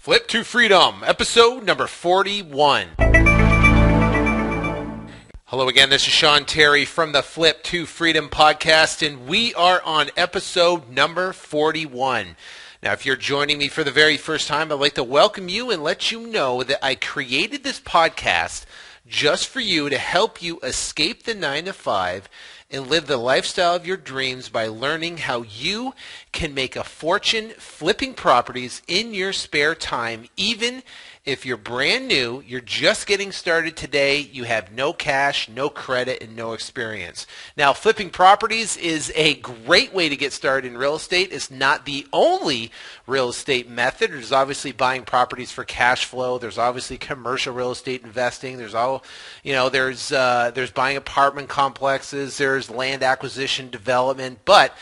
Flip to Freedom, episode number 41. Hello again, this is Sean Terry from the Flip to Freedom podcast, and we are on episode number 41. Now, if you're joining me for the very first time, I'd like to welcome you and let you know that I created this podcast just for you to help you escape the 9-to-5 and live the lifestyle of your dreams by learning how you can make a fortune flipping properties in your spare time, even if you're brand new, you're just getting started today, you have no cash, no credit, and no experience. Now, flipping properties is a great way to get started in real estate. It's not the only real estate method. There's obviously buying properties for cash flow. There's obviously commercial real estate investing. There's there's buying apartment complexes. There's land acquisition development. But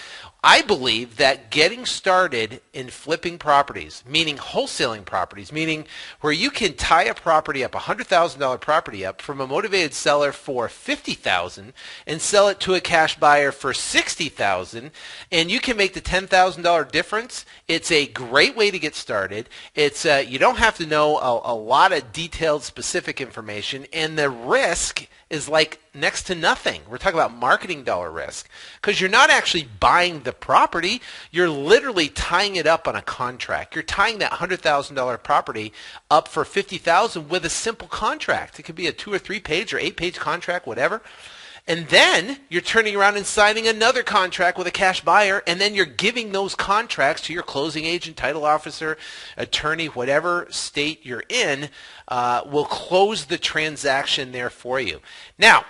I believe that getting started in flipping properties, meaning wholesaling properties, meaning where you can tie a property up, a $100,000 property up from a motivated seller for $50,000 and sell it to a cash buyer for $60,000, and you can make the $10,000 difference. It's a great way to get started. It's you don't have to know a lot of detailed, specific information, and the risk is like next to nothing. We're talking about marketing dollar risk because you're not actually buying the property. You're literally tying it up on a contract. You're tying that $100,000 property up for $50,000 with a simple contract. It could be a 2 or 3 page or 8 page contract, whatever. And then you're turning around and signing another contract with a cash buyer, and then you're giving those contracts to your closing agent, title officer, attorney, whatever state you're in, will close the transaction there for you. Now,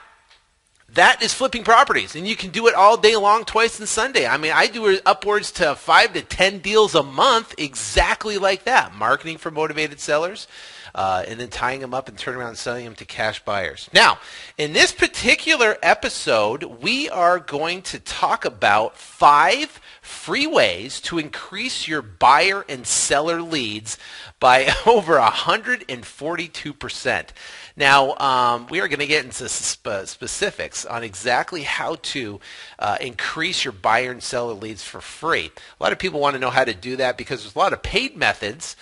that is flipping properties, and you can do it all day long, twice on Sunday. I mean, I do upwards to 5 to 10 deals a month exactly like that, marketing for motivated sellers. And then tying them up and turning around and selling them to cash buyers. Now, in this particular episode, we are going to talk about 5 free ways to increase your buyer and seller leads by over 142%. Now, we are going to get into specifics on exactly how to increase your buyer and seller leads for free. A lot of people want to know how to do that because there's a lot of paid methods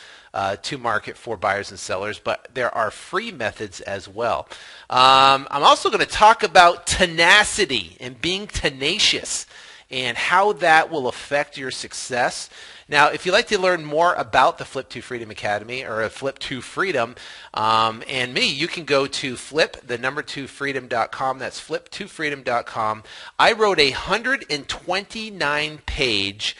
to market for buyers and sellers, but there are free methods as well. I'm also going to talk about tenacity and being tenacious and how that will affect your success. Now, if you'd like to learn more about the Flip to Freedom Academy or Flip to Freedom and me, you can go to flip2freedom.com. That's flip2freedom.com. I wrote a 129-page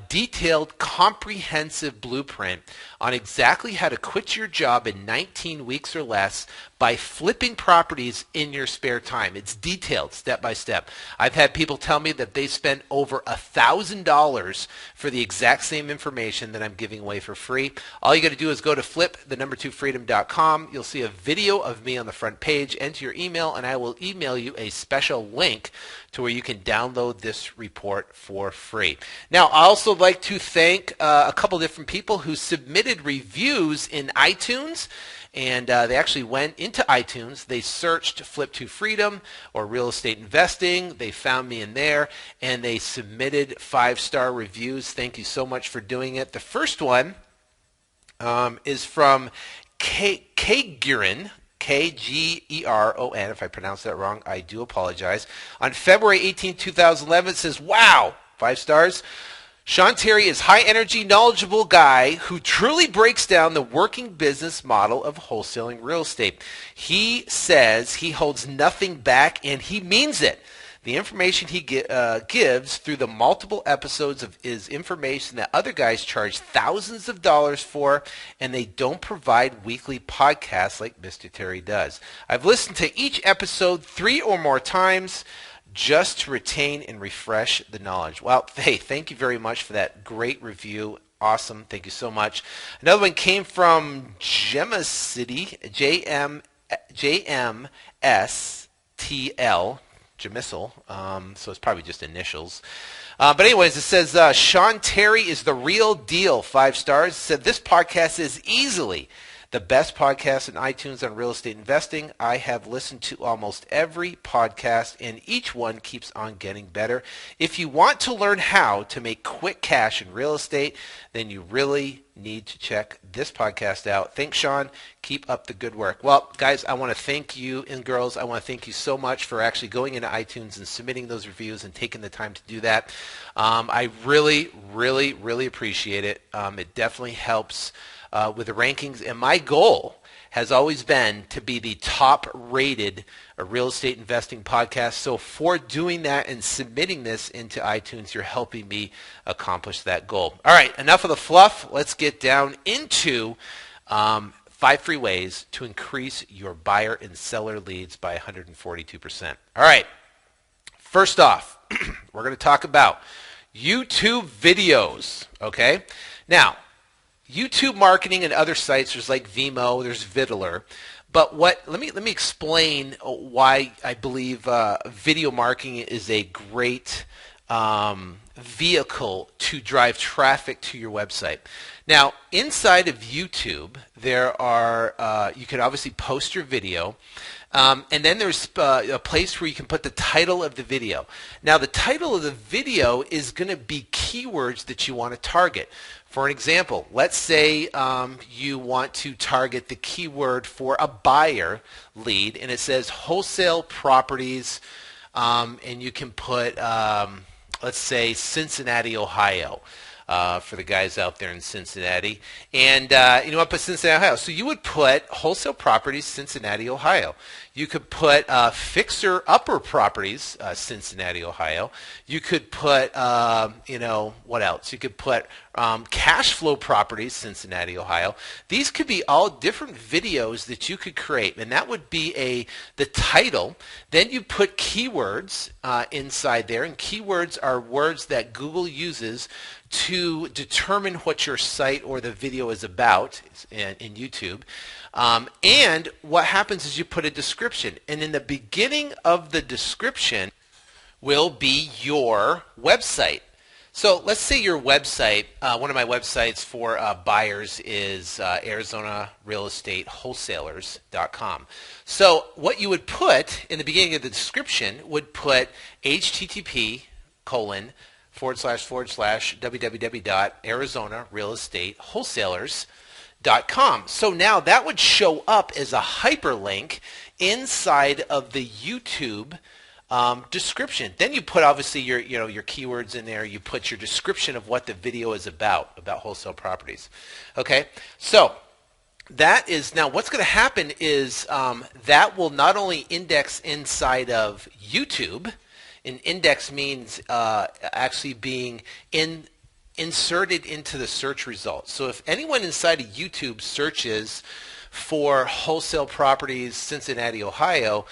detailed, comprehensive blueprint on exactly how to quit your job in 19 weeks or less by flipping properties in your spare time. It's detailed step by step. I've had people tell me that they spent over $1,000 for the exact same information that I'm giving away for free. All you got to do is go to flip2freedom.com. You'll see a video of me on the front page. Enter your email, and I will email you a special link to where you can download this report for free. Now, I also like to thank a couple different people who submitted reviews in iTunes. And they actually went into iTunes. They searched Flip to Freedom or real estate investing. They found me in there, and they submitted 5-star reviews. Thank you so much for doing it. The first one is from Kgeron. Kgeron. If I pronounced that wrong, I do apologize. On February 18, 2011, it says, "Wow, 5 stars. Sean Terry is high energy, knowledgeable guy who truly breaks down the working business model of wholesaling real estate. He says he holds nothing back, and he means it. The information he gives through the multiple episodes of is information that other guys charge thousands of dollars for, and they don't provide weekly podcasts like Mr. Terry does. I've listened to each episode 3 or more times just to retain and refresh the knowledge." Well, hey, thank you very much for that great review. Awesome. Thank you so much. Another one came from Tenacity, JMSTL. Jamissel, so it's probably just initials. But anyways, it says, Sean Terry is the real deal, 5 stars. It said, "This podcast is easily the best podcast in iTunes on real estate investing. I have listened to almost every podcast, and each one keeps on getting better. If you want to learn how to make quick cash in real estate, then you really need to check this podcast out. Thanks, Sean. Keep up the good work. Well, guys, I want to thank you, and girls, I want to thank you so much for actually going into iTunes and submitting those reviews and taking the time to do that. I really, really, really appreciate it. It definitely helps with the rankings, and my goal has always been to be the top rated real estate investing podcast. So for doing that and submitting this into iTunes, you're helping me accomplish that goal. All right, enough of the fluff. Let's get down into 5 free ways to increase your buyer and seller leads by 142%. All right, first off, we're going to talk about YouTube videos, okay? Now, YouTube marketing and other sites, there's like Vimeo, there's Viddler. But let me explain why I believe video marketing is a great vehicle to drive traffic to your website. Now, inside of YouTube, there are you can obviously post your video. And then there's a place where you can put the title of the video. Now, the title of the video is going to be keywords that you want to target. For an example, let's say you want to target the keyword for a buyer lead, and it says wholesale properties, and you can put, let's say, Cincinnati, Ohio. For the guys out there in Cincinnati. And you know what, put Cincinnati, Ohio. So you would put wholesale properties, Cincinnati, Ohio. You could put fixer upper properties, Cincinnati, Ohio. You could put, you know, what else? You could put cash flow properties, Cincinnati, Ohio. These could be all different videos that you could create, and that would be the title. Then you put keywords inside there, and keywords are words that Google uses to determine what your site or the video is about in YouTube. And what happens is you put a description, and in the beginning of the description will be your website. So let's say your website, one of my websites for buyers is ArizonaRealEstateWholesalers.com. So what you would put in the beginning of the description would put http://www.arizonarealestateWholesalers.com. So now that would show up as a hyperlink inside of the YouTube description. Then you put obviously your keywords in there. You put your description of what the video is about wholesale properties. Okay, so that is now what's going to happen is that will not only index inside of YouTube. An index means actually being inserted into the search results. So if anyone inside of YouTube searches for wholesale properties, Cincinnati, Ohio,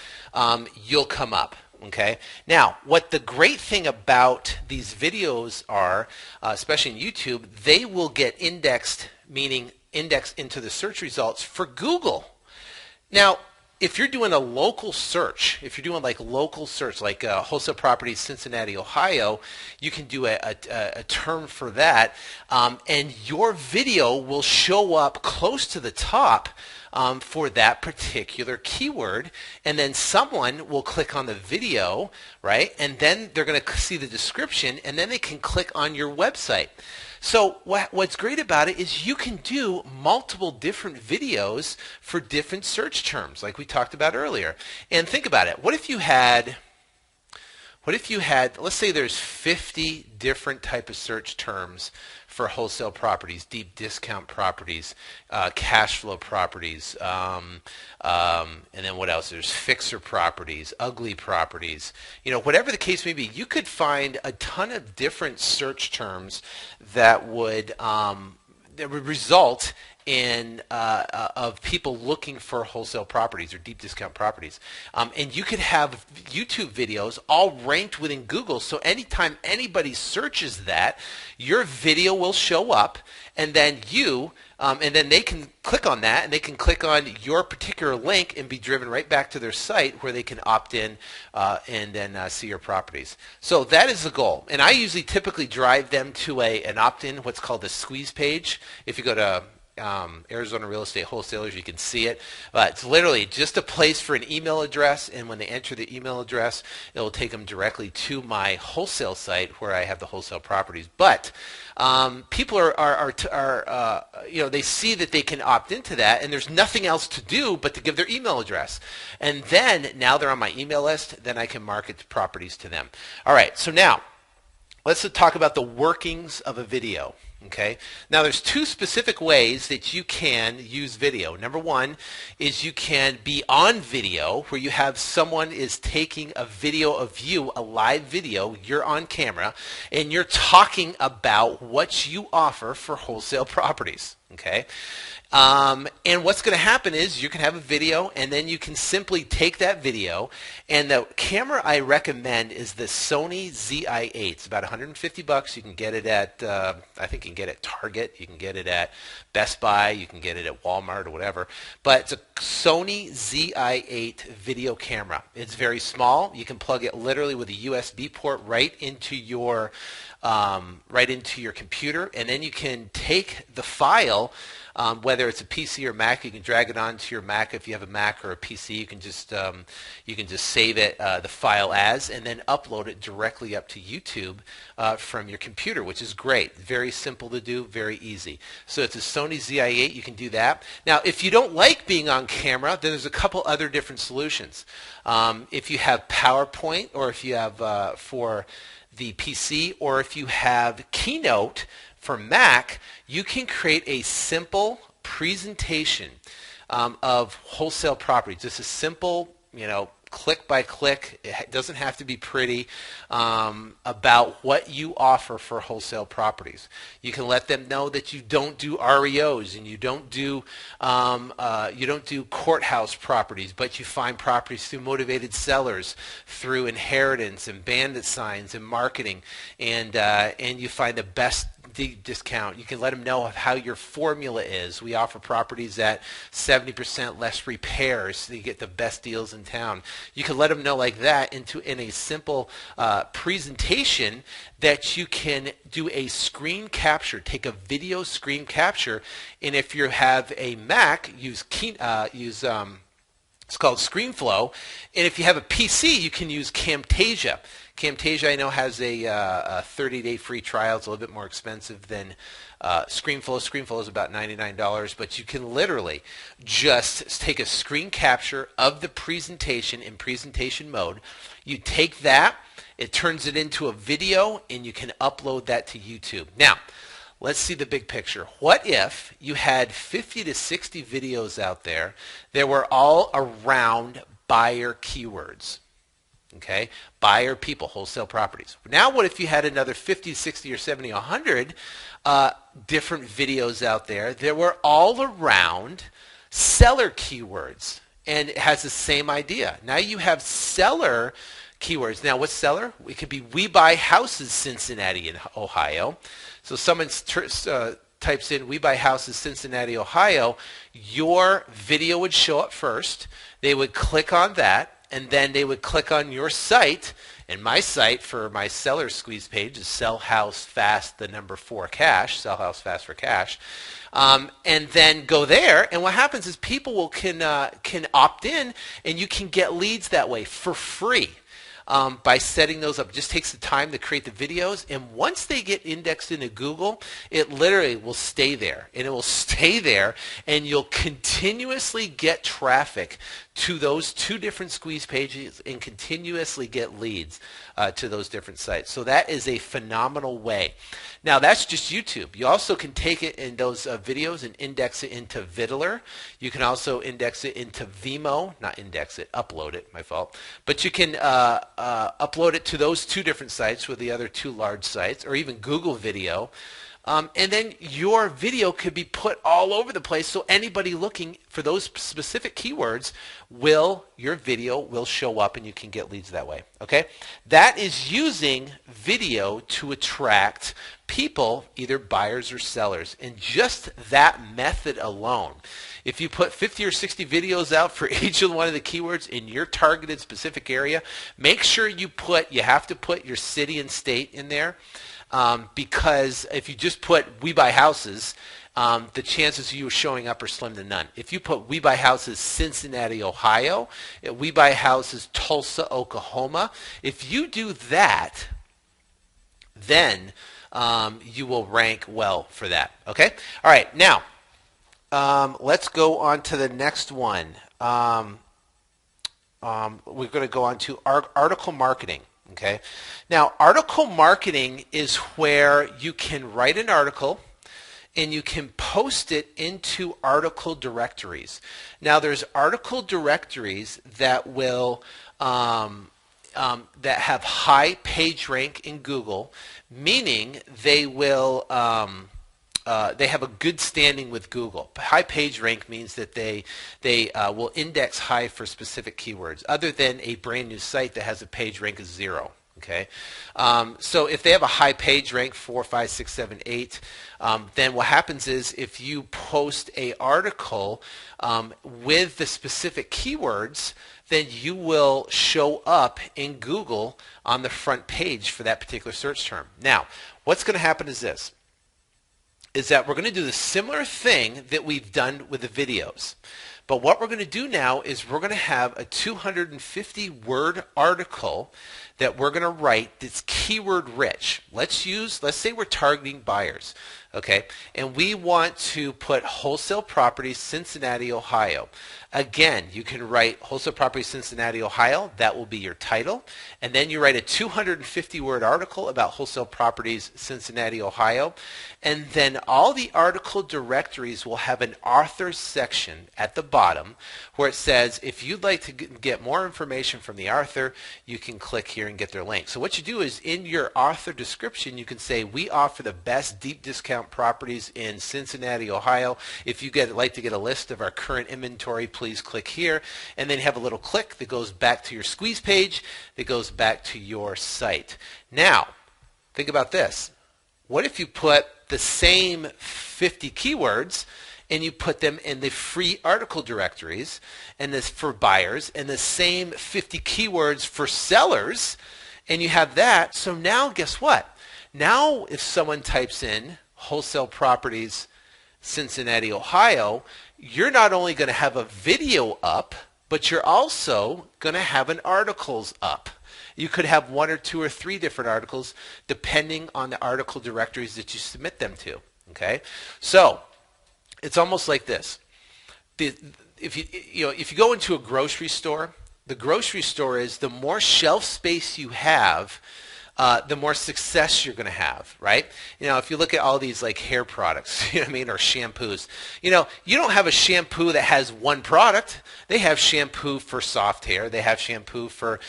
you'll come up. Okay. Now, what the great thing about these videos are, especially in YouTube, they will get indexed, meaning indexed into the search results for Google. Now, if you're doing a local search, if you're doing like local search, like wholesale properties, Cincinnati, Ohio, you can do a term for that, and your video will show up close to the top for that particular keyword, and then someone will click on the video, right? And then they're going to see the description, and then they can click on your website. So what's great about it is you can do multiple different videos for different search terms, like we talked about earlier. And think about it. What if you had, let's say there's 50 different type of search terms for wholesale properties, deep discount properties, cash flow properties, and then what else? There's fixer properties, ugly properties. You know, whatever the case may be, you could find a ton of different search terms that would result in of people looking for wholesale properties or deep discount properties. And you could have YouTube videos all ranked within Google, so anytime anybody searches that, your video will show up, and then and then they can click on that, and they can click on your particular link and be driven right back to their site where they can opt in and then see your properties. So that is the goal. And I usually typically drive them to an opt-in, what's called a squeeze page. If you go to Arizona Real Estate Wholesalers. You can see it. It's literally just a place for an email address, and when they enter the email address, it will take them directly to my wholesale site where I have the wholesale properties. But people they see that they can opt into that, and there's nothing else to do but to give their email address. And then now they're on my email list, then I can market the properties to them. All right, so now let's talk about the workings of a video. Okay. Now there's two specific ways that you can use video. Number one is you can be on video where you have someone is taking a video of you, a live video, you're on camera, and you're talking about what you offer for wholesale properties. Okay. And what's going to happen is you can have a video, and then you can simply take that video, and the camera I recommend is the Sony ZI-8. It's about $150. You can get it at, I think you can get it at Target, you can get it at Best Buy, you can get it at Walmart or whatever. But it's a Sony ZI-8 video camera. It's very small. You can plug it literally with a USB port right into your computer, and then you can take the file. Whether it's a PC or Mac, you can drag it onto your Mac. If you have a Mac or a PC, you can just save it, the file as, and then upload it directly up to YouTube from your computer, which is great. Very simple to do, very easy. So it's a Sony ZI-8. You can do that. Now, if you don't like being on camera, then there's a couple other different solutions. If you have PowerPoint, or if you have for the PC, or if you have Keynote for Mac, you can create a simple presentation of wholesale properties. Just a simple, click by click. It doesn't have to be pretty, about what you offer for wholesale properties. You can let them know that you don't do REOs, and you don't do courthouse properties, but you find properties through motivated sellers, through inheritance and bandit signs and marketing, and you find the best discount. You can let them know how your formula is. We offer properties at 70% less repairs, so you get the best deals in town. You can let them know like that in a simple presentation that you can do a screen capture, take a video screen capture, and if you have a Mac, use it's called ScreenFlow, and if you have a PC, you can use Camtasia. Camtasia, I know, has a 30-day free trial. It's a little bit more expensive than ScreenFlow. ScreenFlow is about $99, but you can literally just take a screen capture of the presentation in presentation mode. You take that, it turns it into a video, and you can upload that to YouTube. Now, let's see the big picture. What if you had 50 to 60 videos out there that were all around buyer keywords? Okay, buyer people, wholesale properties. Now what if you had another 50, 60, or 70, 100 different videos out there that were all around seller keywords, and it has the same idea. Now you have seller keywords. Now what's seller? It could be We Buy Houses Cincinnati in Ohio. So someone types in We Buy Houses Cincinnati, Ohio, your video would show up first. They would click on that, and then they would click on your site. And my site for my seller squeeze page is Sell House Fast, the number 4 cash, Sell House Fast for cash. And then go there, and what happens is people can opt in, and you can get leads that way for free. By setting those up. It just takes the time to create the videos, and once they get indexed into Google, it literally will stay there, and it will stay there, and you'll continuously get traffic to those two different squeeze pages and continuously get leads to those different sites. So that is a phenomenal way. Now that's just YouTube. You also can take it in those videos and index it into Viddler. You can also index it into Vimeo, not index it, upload it, my fault. But you can upload it to those two different sites with the other two large sites, or even Google Video. And then your video could be put all over the place, so anybody looking for those specific keywords your video will show up, and you can get leads that way. Okay, that is using video to attract people, either buyers or sellers, and just that method alone. If you put 50 or 60 videos out for each one of the keywords in your targeted specific area, make sure you have to put your city and state in there. Because if you just put We Buy Houses, the chances of you showing up are slim to none. If you put We Buy Houses Cincinnati, Ohio, We Buy Houses Tulsa, Oklahoma, if you do that, then you will rank well for that. Okay? All right, now let's go on to the next one. We're going to go on to article marketing. Okay? Now, article marketing is where you can write an article and you can post it into article directories. Now, there's article directories that will that have high page rank in Google, meaning they will they have a good standing with Google. High page rank means that they will index high for specific keywords, other than a brand new site that has a page rank of 0. Okay, so if they have a high page rank 4, 5, 6, 7, 8, then what happens is if you post a article with the specific keywords, then you will show up in Google on the front page for that particular search term. Now, what's going to happen is this, is that we're going to do the similar thing that we've done with the videos. But what we're going to do now is we're going to have a 250 word article that we're going to write that's keyword rich. Let's say we're targeting buyers, okay? And we want to put wholesale properties Cincinnati, Ohio. Again, you can write wholesale properties Cincinnati, Ohio. That will be your title. And then you write a 250 word article about wholesale properties Cincinnati, Ohio. And then all the article directories will have an author section at the bottom where it says, if you'd like to get more information from the author, you can click here and get their link. So what you do is in your author description, you can say, we offer the best deep discount properties in Cincinnati, Ohio. If you like to get a list of our current inventory, please click here. And then you have a little click that goes back to your squeeze page, that goes back to your site. Now, think about this. What if you put the same 50 keywords and you put them in the free article directories and this for buyers, and the same 50 keywords for sellers, and you have that? So now guess what? Now if someone types in wholesale properties Cincinnati, Ohio, you're not only going to have a video up, but you're also going to have an articles up. You could have 1 or 2 or 3 different articles depending on the article directories that you submit them to. Okay, so it's almost like this. If you go into a grocery store, the grocery store is the more shelf space you have, the more success you're going to have, right? If you look at all these like hair products, you know what I mean, or shampoos, you don't have a shampoo that has one product. They have shampoo for soft hair. They have shampoo for,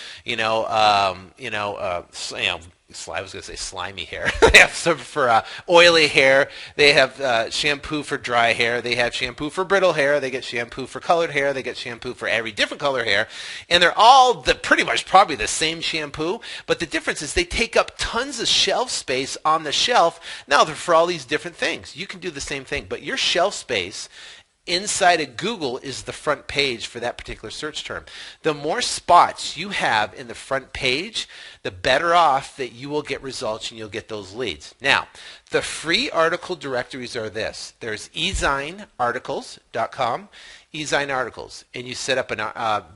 I was going to say slimy hair. They have some for oily hair. They have shampoo for dry hair. They have shampoo for brittle hair. They get shampoo for colored hair. They get shampoo for every different color hair. And they're all pretty much probably the same shampoo. But the difference is they take up tons of shelf space on the shelf. Now they're for all these different things. You can do the same thing. But your shelf space inside of Google is the front page for that particular search term. The more spots you have in the front page, the better off that you will get results and you'll get those leads. Now, the free article directories are this. There's ezinearticles.com, Ezine Articles, and you set up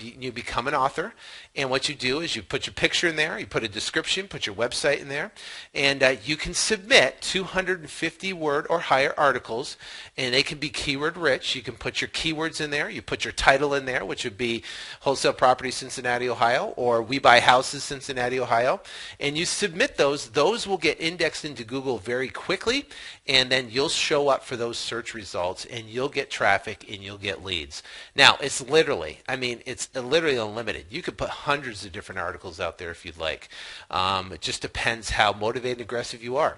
you become an author, and what you do is you put your picture in there, you put a description, put your website in there, and you can submit 250 word or higher articles, and they can be keyword rich. You can put your keywords in there, you put your title in there, which would be Wholesale Property Cincinnati, Ohio, or We Buy Houses Cincinnati, Ohio, and you submit those. Those will get indexed into Google very quickly, and then you'll show up for those search results, and you'll get traffic and you'll get leads. Now, it's literally unlimited. You could put hundreds of different articles out there if you'd like. It just depends how motivated and aggressive you are.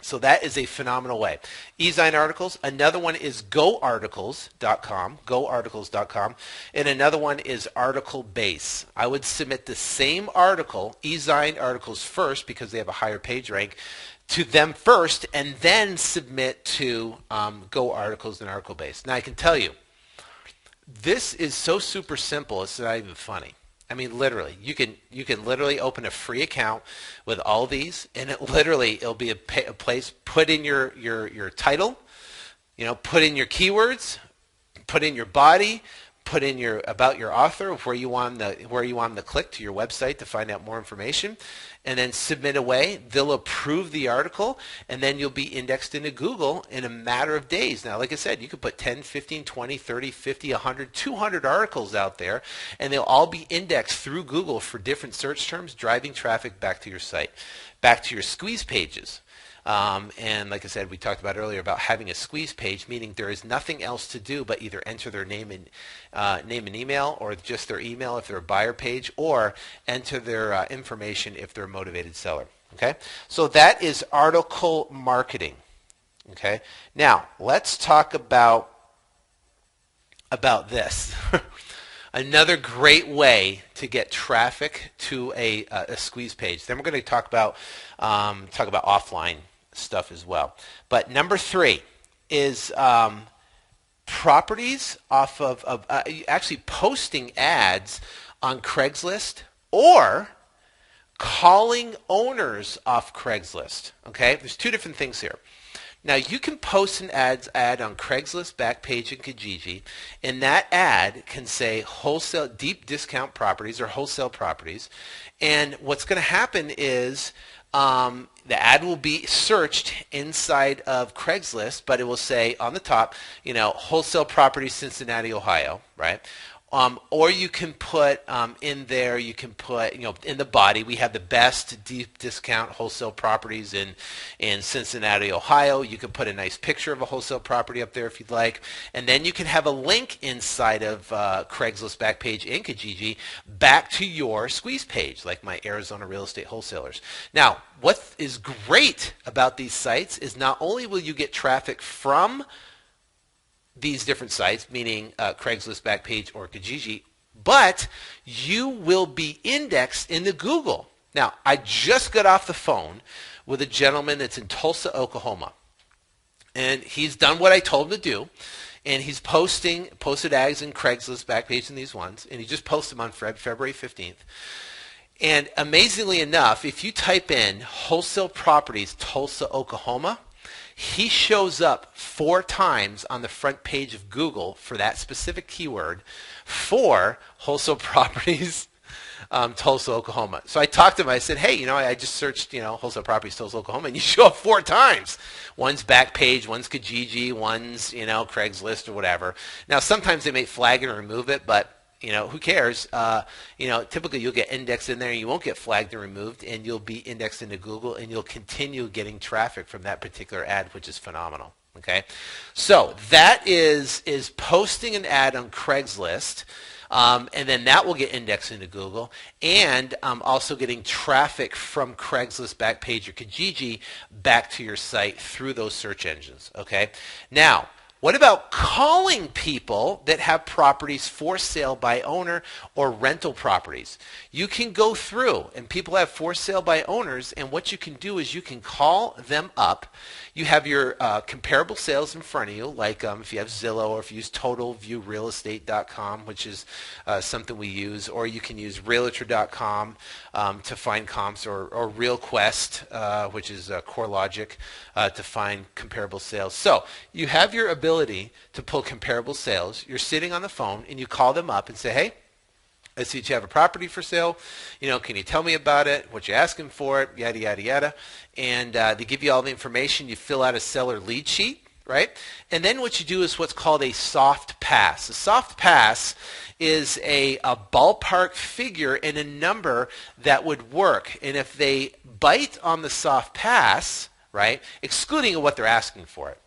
So that is a phenomenal way. Ezine Articles. Another one is goarticles.com, and another one is Article Base. I would submit the same article, Ezine Articles first, because they have a higher page rank, to them first, and then submit to Go Articles and Article Base. Now I can tell you, this is so super simple, it's not even funny. I mean, literally, you can literally open a free account with all these, and it'll be a place, put in your title, Put in your keywords, put in your body, put in your about your author, where you want them to click to your website to find out more information, and then submit away. They'll approve the article, and then you'll be indexed into Google in a matter of days. Now, like I said, you could put 10, 15, 20, 30, 50, 100, 200 articles out there, and they'll all be indexed through Google for different search terms, driving traffic back to your site, back to your squeeze pages. And like I said, we talked about earlier about having a squeeze page, meaning there is nothing else to do but either enter their name and email, or just their email if they're a buyer page, or enter their information if they're a motivated seller. Okay, so that is article marketing. Okay, now let's talk about this. Another great way to get traffic to a squeeze page. Then we're going to talk about offline stuff as well. But number 3 is properties off of actually posting ads on Craigslist, or calling owners off Craigslist. Okay, there's 2 different things here. Now, you can post an ad on Craigslist, Backpage, and Kajij, and that ad can say wholesale, deep discount properties, or wholesale properties. And what's going to happen is the ad will be searched inside of Craigslist, but it will say on the top, wholesale properties, Cincinnati, Ohio, right? Or you can put in there, in the body, we have the best deep discount wholesale properties in Cincinnati, Ohio. You can put a nice picture of a wholesale property up there if you'd like. And then you can have a link inside of Craigslist, Backpage, and Kajij back to your squeeze page, like my Arizona real estate wholesalers. Now, what is great about these sites is not only will you get traffic from these different sites, meaning Craigslist, Backpage, or Kajij, but you will be indexed into Google. Now, I just got off the phone with a gentleman that's in Tulsa, Oklahoma, and he's done what I told him to do, and he's posted ads in Craigslist, Backpage, and these ones, and he just posted them on February 15th. And amazingly enough, if you type in wholesale properties, Tulsa, Oklahoma, he shows up 4 times on the front page of Google for that specific keyword for wholesale properties, Tulsa, Oklahoma. So I talked to him. I said, hey, I just searched, wholesale properties, Tulsa, Oklahoma, and you show up 4 times. One's Backpage, one's Kajij, one's, Craigslist or whatever. Now, sometimes they may flag it and remove it, but who cares? Typically you'll get indexed in there, and you won't get flagged and removed, and you'll be indexed into Google, and you'll continue getting traffic from that particular ad, which is phenomenal. Okay, so that is posting an ad on Craigslist, and then that will get indexed into Google, and also getting traffic from Craigslist, Backpage, or Kajij back to your site through those search engines. Okay, now, what about calling people that have properties for sale by owner or rental properties? You can go through, and people have for sale by owners, and what you can do is you can call them up. You have your comparable sales in front of you, like if you have Zillow, or if you use TotalViewRealEstate.com, which is something we use, or you can use Realtor.com to find comps, or RealQuest, which is CoreLogic, to find comparable sales. So you have your ability to pull comparable sales. You're sitting on the phone, and you call them up and say, hey, I see that you have a property for sale. Can you tell me about it? What you're asking for it? Yada, yada, yada. And they give you all the information. You fill out a seller lead sheet, right? And then what you do is what's called a soft pass. A soft pass is a ballpark figure and a number that would work. And if they bite on the soft pass, right, excluding what they're asking for it,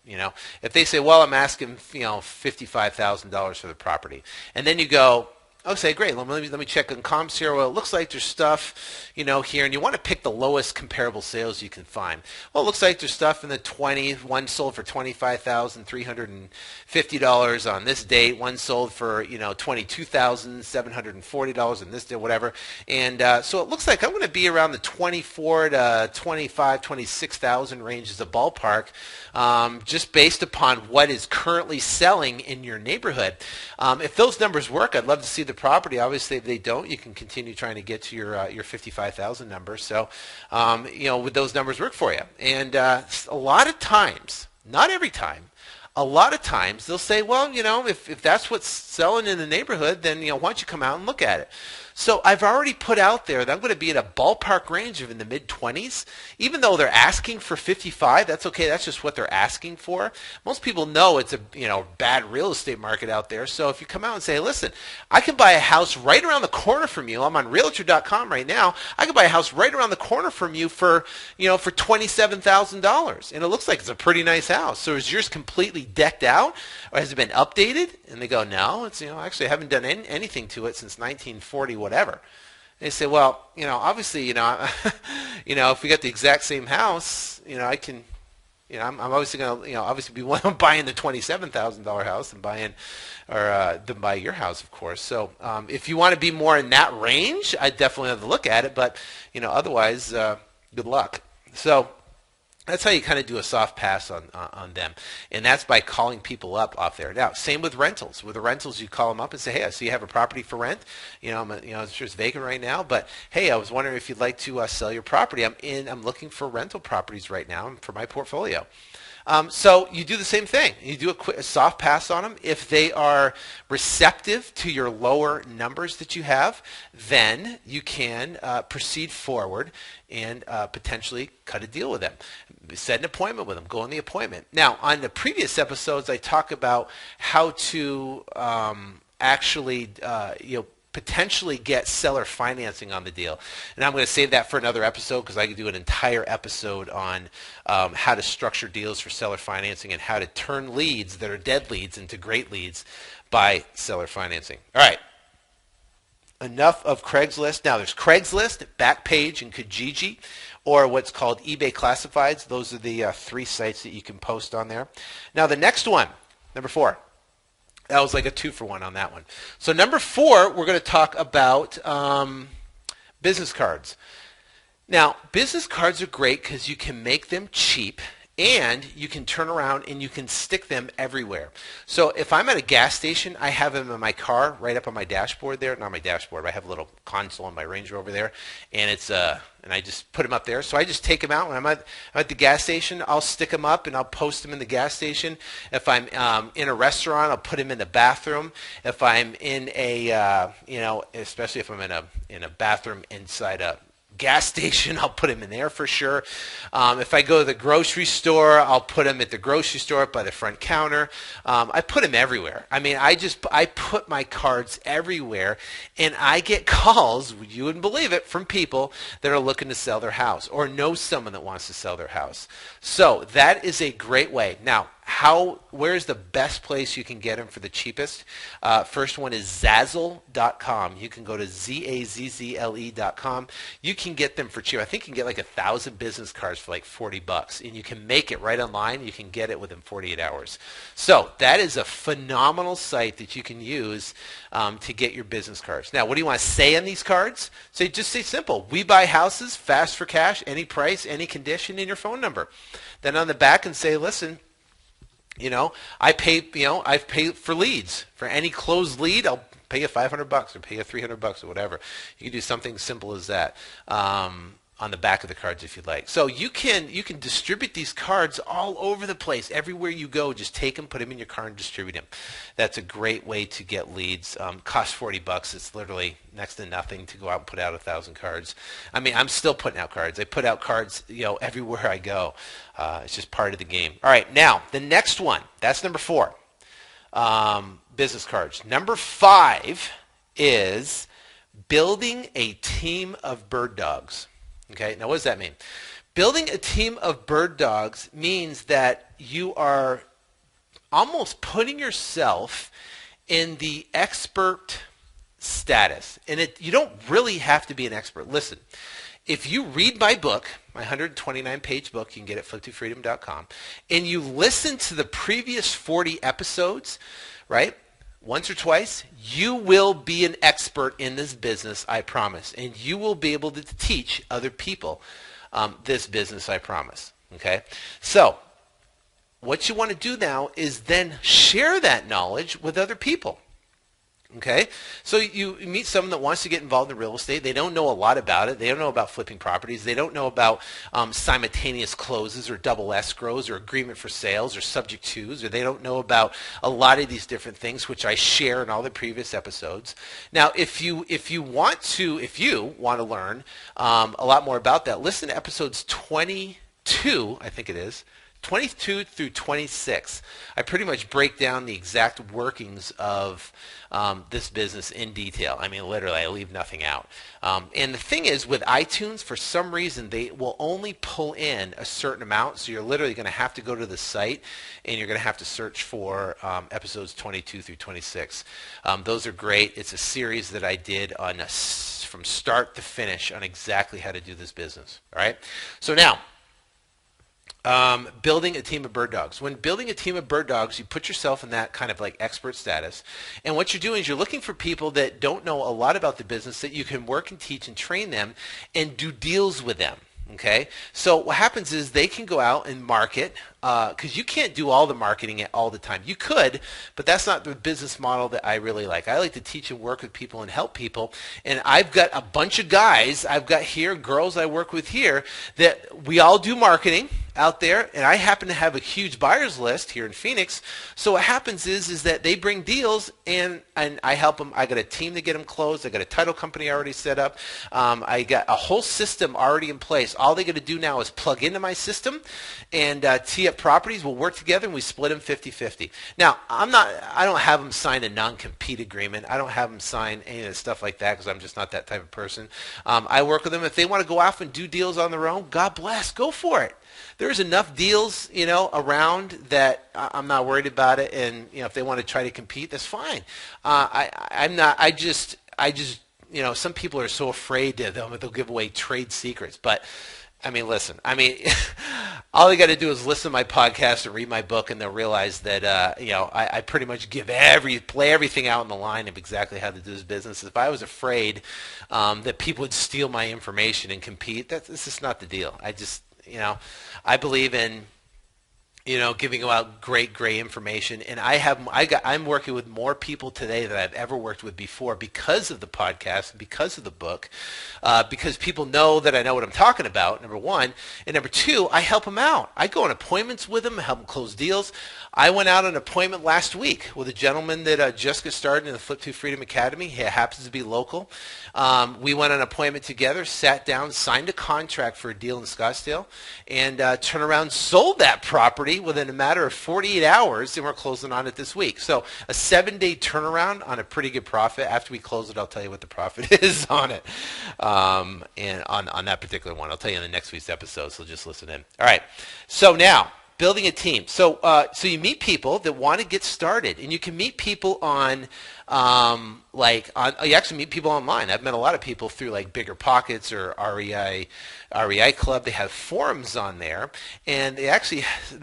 if they say, well, I'm asking, $55,000 for the property, and then you go, okay, great. Let me check on comps here. Well, it looks like there's stuff, here, and you want to pick the lowest comparable sales you can find. Well, it looks like there's stuff in the 20s. One sold for $25,350 on this date. One sold for $22,740 on this day, whatever. And so it looks like I'm going to be around the 24 to 25, 26,000 range as a ballpark, just based upon what is currently selling in your neighborhood. If those numbers work, I'd love to see the property. Obviously, if they don't, you can continue trying to get to your 55,000 number. So, would those numbers work for you? And a lot of times, not every time, a lot of times they'll say, well, if that's what's selling in the neighborhood, then, why don't you come out and look at it? So I've already put out there that I'm going to be in a ballpark range of in the mid-20s. Even though they're asking for 55, that's okay. That's just what they're asking for. Most people know it's a bad real estate market out there. So if you come out and say, listen, I can buy a house right around the corner from you. I'm on Realtor.com right now. I can buy a house right around the corner from you for $27,000, and it looks like it's a pretty nice house. So is yours completely decked out, or has it been updated? And they go, no, it's actually I haven't done anything to it since 1940 whatever. And they say, well, obviously, if we got the exact same house, I can, I'm obviously going to, obviously be one buying the $27,000 house and buying, or than buy your house, of course. So if you want to be more in that range, I definitely have to look at it. But otherwise, good luck. So that's how you kind of do a soft pass on them, and that's by calling people up off there. Now, same with rentals. With the rentals, you call them up and say, "Hey, I see you have a property for rent. I'm sure it's vacant right now, but hey, I was wondering if you'd like to sell your property. I'm looking for rental properties right now for my portfolio." So you do the same thing. You do a soft pass on them. If they are receptive to your lower numbers that you have, then you can proceed forward and potentially cut a deal with them. Set an appointment with them. Go on the appointment. Now, on the previous episodes, I talk about how to actually potentially get seller financing on the deal. And I'm going to save that for another episode because I could do an entire episode on how to structure deals for seller financing and how to turn leads that are dead leads into great leads by seller financing. All right. Enough of Craigslist. Now there's Craigslist, Backpage, and Kajij, or what's called eBay Classifieds. Those are the 3 sites that you can post on there. Now the next one, number 4. That was like a 2-for-1 on that one. So number 4, we're going to talk about business cards. Now, business cards are great because you can make them cheap and you can turn around and you can stick them everywhere. So if I'm at a gas station, I have them in my car right up on my dashboard there. Not my dashboard, but I have a little console on my Range Rover there, and and I just put them up there. So I just take them out when I'm at the gas station. I'll stick them up and I'll post them in the gas station. If I'm in a restaurant, I'll put them in the bathroom. If I'm in a especially if I'm in a bathroom inside a gas station, I'll put them in there for sure. If I go to the grocery store, I'll put them at the grocery store up by the front counter. I put them everywhere. I mean, I put my cards everywhere, and I get calls, you wouldn't believe it, from people that are looking to sell their house or know someone that wants to sell their house. So that is a great way. Now, where's the best place you can get them for the cheapest? First one is Zazzle.com. You can go to Zazzle.com. You can get them for cheap. I think you can get like 1,000 business cards for like $40, and you can make it right online. You can get it within 48 hours. So that is a phenomenal site that you can use to get your business cards. Now, what do you want to say on these cards? Just say simple. We buy houses, fast for cash, any price, any condition, and your phone number. Then on the back and say, listen, I pay for leads. For any closed lead, I'll pay you $500 or pay you $300 or whatever. You can do something simple as that on the back of the cards if you'd like. So you can distribute these cards all over the place. Everywhere you go, just take them, put them in your car, and distribute them. That's a great way to get leads. Costs $40. It's literally next to nothing to go out and put out 1,000 cards. I mean, I'm still putting out cards. I put out cards, everywhere I go. It's just part of the game. All right, now the next one. That's number 4. Business cards. Number 5 is building a team of bird dogs. Okay, now what does that mean? Building a team of bird dogs means that you are almost putting yourself in the expert status. And you don't really have to be an expert. Listen, if you read my book, my 129-page book, you can get it at flip2freedom.com, and you listen to the previous 40 episodes, right? Once or twice, you will be an expert in this business, I promise. And you will be able to teach other people this business, I promise. Okay? So, what you want to do now is then share that knowledge with other people. Okay, so you meet someone that wants to get involved in real estate. They don't know a lot about it. They don't know about flipping properties. They don't know about simultaneous closes or double escrows or agreement for sales or subject tos, or they don't know about a lot of these different things, which I share in all the previous episodes. Now, if you want to learn a lot more about that, listen to episodes 22, I think it is. 22 through 26, I pretty much break down the exact workings of this business in detail. I mean, literally, I leave nothing out. And the thing is, with iTunes, for some reason, they will only pull in a certain amount. So you're literally going to have to go to the site, and you're going to have to search for episodes 22 through 26. Those are great. It's a series that I did on from start to finish on exactly how to do this business. All right. So now, building a team of bird dogs. When building a team of bird dogs, you put yourself in that kind of like expert status. And what you're doing is you're looking for people that don't know a lot about the business that you can work and teach and train them and do deals with them. Okay, so what happens is they can go out and market, because you can't do all the marketing all the time. You could, but that's not the business model that I really like. I like to teach and work with people and help people. And I've got a bunch of guys I've got here, girls I work with here, that we all do marketing out there, and I happen to have a huge buyers list here in Phoenix. So what happens is that they bring deals, and I help them. I got a team to get them closed. I got a title company already set up. I got a whole system already in place. All they got to do now is plug into my system and tee up properties. We'll work together, and we split them 50-50. Now, I don't have them sign a non-compete agreement. I don't have them sign any of the stuff like that because I'm just not that type of person. I work with them. If they want to go off and do deals on their own, God bless, go for it. There's enough deals, around that I'm not worried about it. And if they want to try to compete, that's fine. I'm not. I just, some people are so afraid that they'll give away trade secrets. But I mean, listen. I mean, all they got to do is listen to my podcast or read my book, and they'll realize that I pretty much play everything out on the line of exactly how to do this business. If I was afraid that people would steal my information and compete, that's just not the deal. I believe in, giving out great information. And I'm working with more people today than I've ever worked with before because of the podcast, because of the book, because people know that I know what I'm talking about, number one. And number two, I help them out. I go on appointments with them, help them close deals. I went out on an appointment last week with a gentleman that just got started in the Flip to Freedom Academy. He happens to be local. We went on an appointment together, sat down, signed a contract for a deal in Scottsdale, and turned around, sold that property within a matter of 48 hours, and we're closing on it this week. So a 7-day turnaround on a pretty good profit. After we close it, I'll tell you what the profit is on it, and on that particular one. I'll tell you in the next week's episode, so just listen in. All right, so now, building a team. So you meet people that want to get started, and you can meet people you actually meet people online. I've met a lot of people through like Bigger Pockets or REI Club. They have forums on there, and they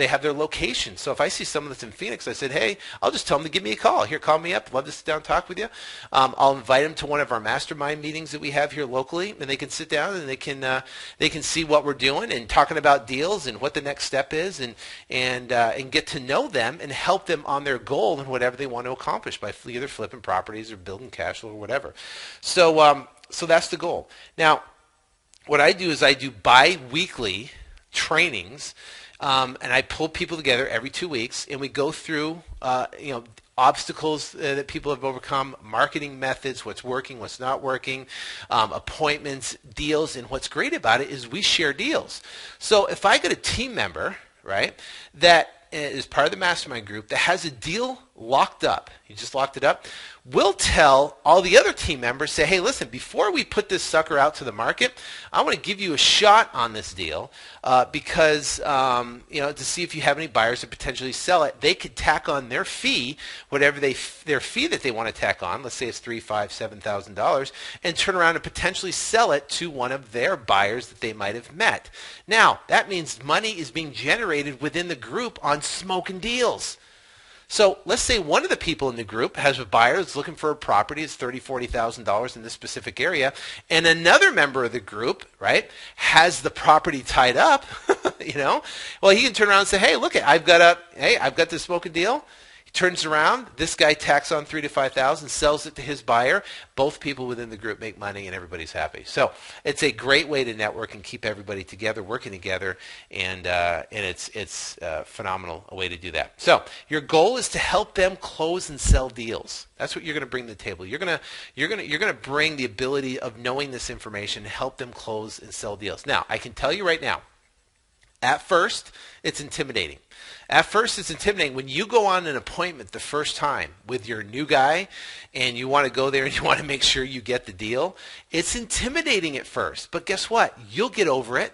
have their location. So if I see someone that's in Phoenix, I said, hey, I'll just tell them to give me a call. Here, call me up. Love to sit down and talk with you. I'll invite them to one of our mastermind meetings that we have here locally, and they can sit down and they can see what we're doing and talking about deals and what the next step is, and get to know them and help them on their goal and whatever they want to accomplish by either flipping properties or building cash flow or whatever. So that's the goal. Now, what I do is I do bi-weekly trainings, and I pull people together every 2 weeks, and we go through obstacles that people have overcome, marketing methods, what's working, what's not working, appointments, deals, and what's great about it is we share deals. So if I get a team member, right, that is part of the mastermind group that has a deal locked up, he just locked it up, we'll tell all the other team members, say, hey, listen, before we put this sucker out to the market, I want to give you a shot on this deal because, to see if you have any buyers to potentially sell it. They could tack on their fee, whatever their fee that they want to tack on, let's say it's $3,000, $5,000, $7,000, and turn around and potentially sell it to one of their buyers that they might have met. Now, that means money is being generated within the group on smoking deals. So let's say one of the people in the group has a buyer that's looking for a property that's $30,000, $40,000 in this specific area, and another member of the group, right, has the property tied up. Well, he can turn around and say, hey, look, I've got this smoking deal. He turns around, this guy tacks on 3,000 to 5,000, sells it to his buyer. Both people within the group make money and everybody's happy. So it's a great way to network and keep everybody together, working together, and it's a phenomenal way to do that. So your goal is to help them close and sell deals. That's what you're going to bring to the table. You're going to bring the ability of knowing this information and help them close and sell deals. Now, I can tell you right now, at first, it's intimidating. At first, it's intimidating. When you go on an appointment the first time with your new guy and you want to go there and you want to make sure you get the deal, it's intimidating at first. But guess what? You'll get over it.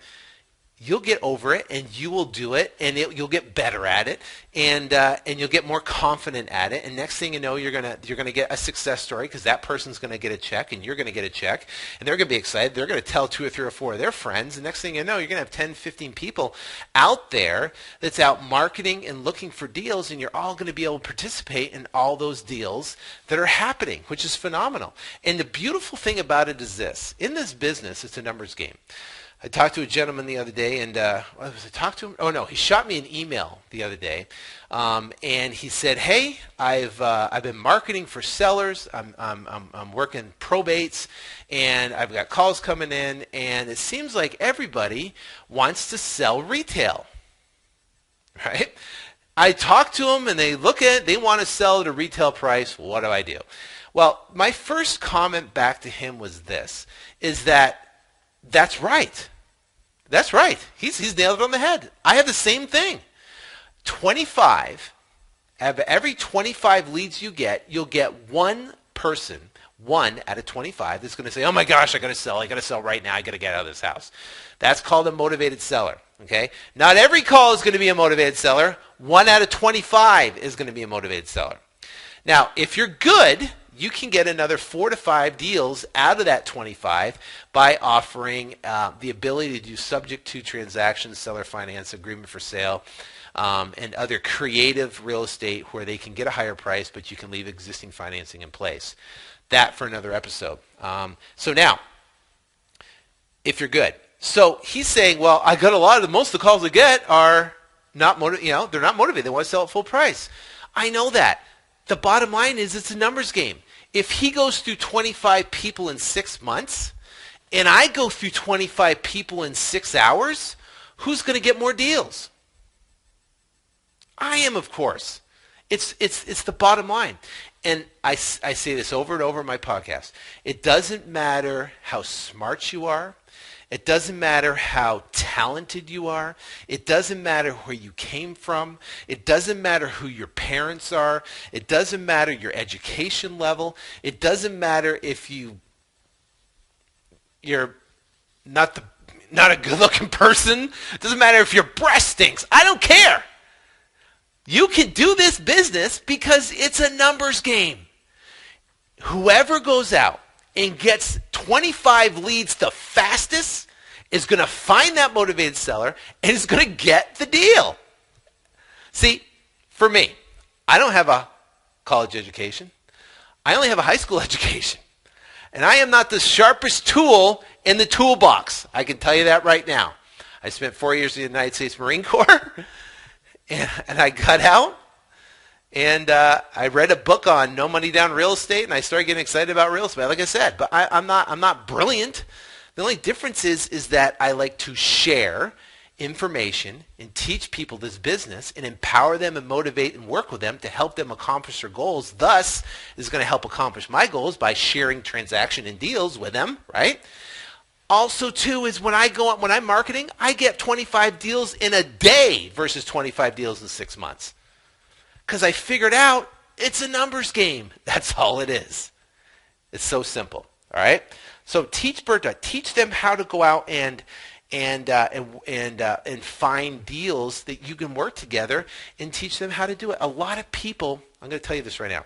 You'll get over it, and you will do it, and you'll get better at it, and you'll get more confident at it. And next thing you know, you're gonna get a success story, because that person's gonna get a check, and you're gonna get a check, and they're gonna be excited. They're gonna tell 2 or 3 or 4 of their friends, and next thing you know, you're gonna have 10, 15 people out there that's out marketing and looking for deals, and you're all gonna be able to participate in all those deals that are happening, which is phenomenal. And the beautiful thing about it is this: in this business, it's a numbers game. I talked to a gentleman the other day, and he shot me an email the other day, and he said, "Hey, I've been marketing for sellers. I'm working probates, and I've got calls coming in, and it seems like everybody wants to sell retail, right?" I talk to them, and they look at it. They want to sell at a retail price. What do I do? Well, my first comment back to him was this: is that's right. That's right. He's nailed it on the head. I have the same thing. 25, out of every 25 leads you get, you'll get one person, 1 out of 25, that's going to say, "Oh my gosh, I got to sell right now. I got to get out of this house." That's called a motivated seller. Okay? Not every call is going to be a motivated seller. 1 out of 25 is going to be a motivated seller. Now, if you're good, you can get another 4 to 5 deals out of that 25 by offering the ability to do subject to transactions, seller finance, agreement for sale, and other creative real estate where they can get a higher price, but you can leave existing financing in place. That for another episode. So now, if you're good. So he's saying, well, I got most of the calls I get are not they're not motivated. They want to sell at full price. I know that. The bottom line is it's a numbers game. If he goes through 25 people in 6 months, and I go through 25 people in 6 hours, who's going to get more deals? I am, of course. It's the bottom line. And I say this over and over in my podcast. It doesn't matter how smart you are. It doesn't matter how talented you are. It doesn't matter where you came from. It doesn't matter who your parents are. It doesn't matter your education level. It doesn't matter if you're not a good-looking person. It doesn't matter if your breath stinks. I don't care. You can do this business because it's a numbers game. Whoever goes out and gets 25 leads the fastest is going to find that motivated seller and is going to get the deal. See, for me, I don't have a college education. I only have a high school education. And I am not the sharpest tool in the toolbox. I can tell you that right now. I spent 4 years in the United States Marine Corps, and I got out. And I read a book on no money down real estate, and I started getting excited about real estate, like I said. But I'm not brilliant. The only difference is that I like to share information and teach people this business and empower them and motivate and work with them to help them accomplish their goals. Thus, is going to help accomplish my goals by sharing transaction and deals with them, right? Also, too, is when I'm marketing, I get 25 deals in a day versus 25 deals in 6 months. Because I figured out it's a numbers game. That's all it is. It's so simple. All right. So teach them how to go out and find deals that you can work together, and teach them how to do it. A lot of people, I'm going to tell you this right now.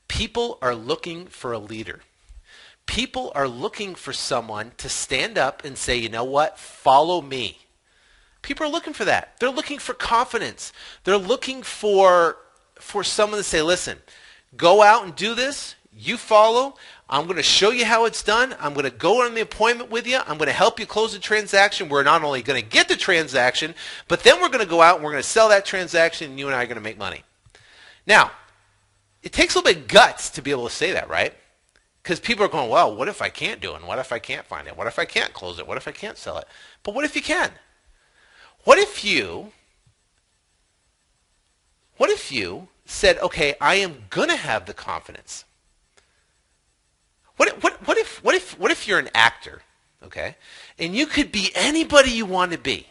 People are looking for a leader. People are looking for someone to stand up and say, "You know what? Follow me." People are looking for that. They're looking for confidence. They're looking for someone to say, "Listen, go out and do this. You follow. I'm going to show you how it's done. I'm going to go on the appointment with you. I'm going to help you close the transaction. We're not only going to get the transaction, but then we're going to go out and we're going to sell that transaction, and you and I are going to make money." Now, it takes a little bit of guts to be able to say that, right? Because people are going, well, what if I can't do it? And what if I can't find it? What if I can't close it? What if I can't sell it? But what if you can? What if you said, okay, I am going to have the confidence? What if you're an actor, okay, and you could be anybody you want to be?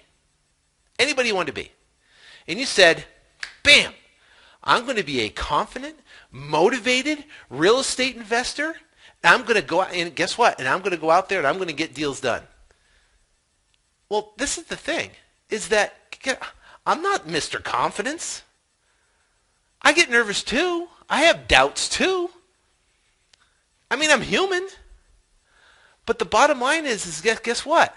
Anybody you want to be. And you said, bam, I'm going to be a confident, motivated real estate investor. I'm going to go out, and guess what? And I'm going to go out there and I'm going to get deals done. Well, this is the thing, is that I'm not Mr. Confidence. I get nervous too. I have doubts too. I mean, I'm human. But the bottom line is guess what?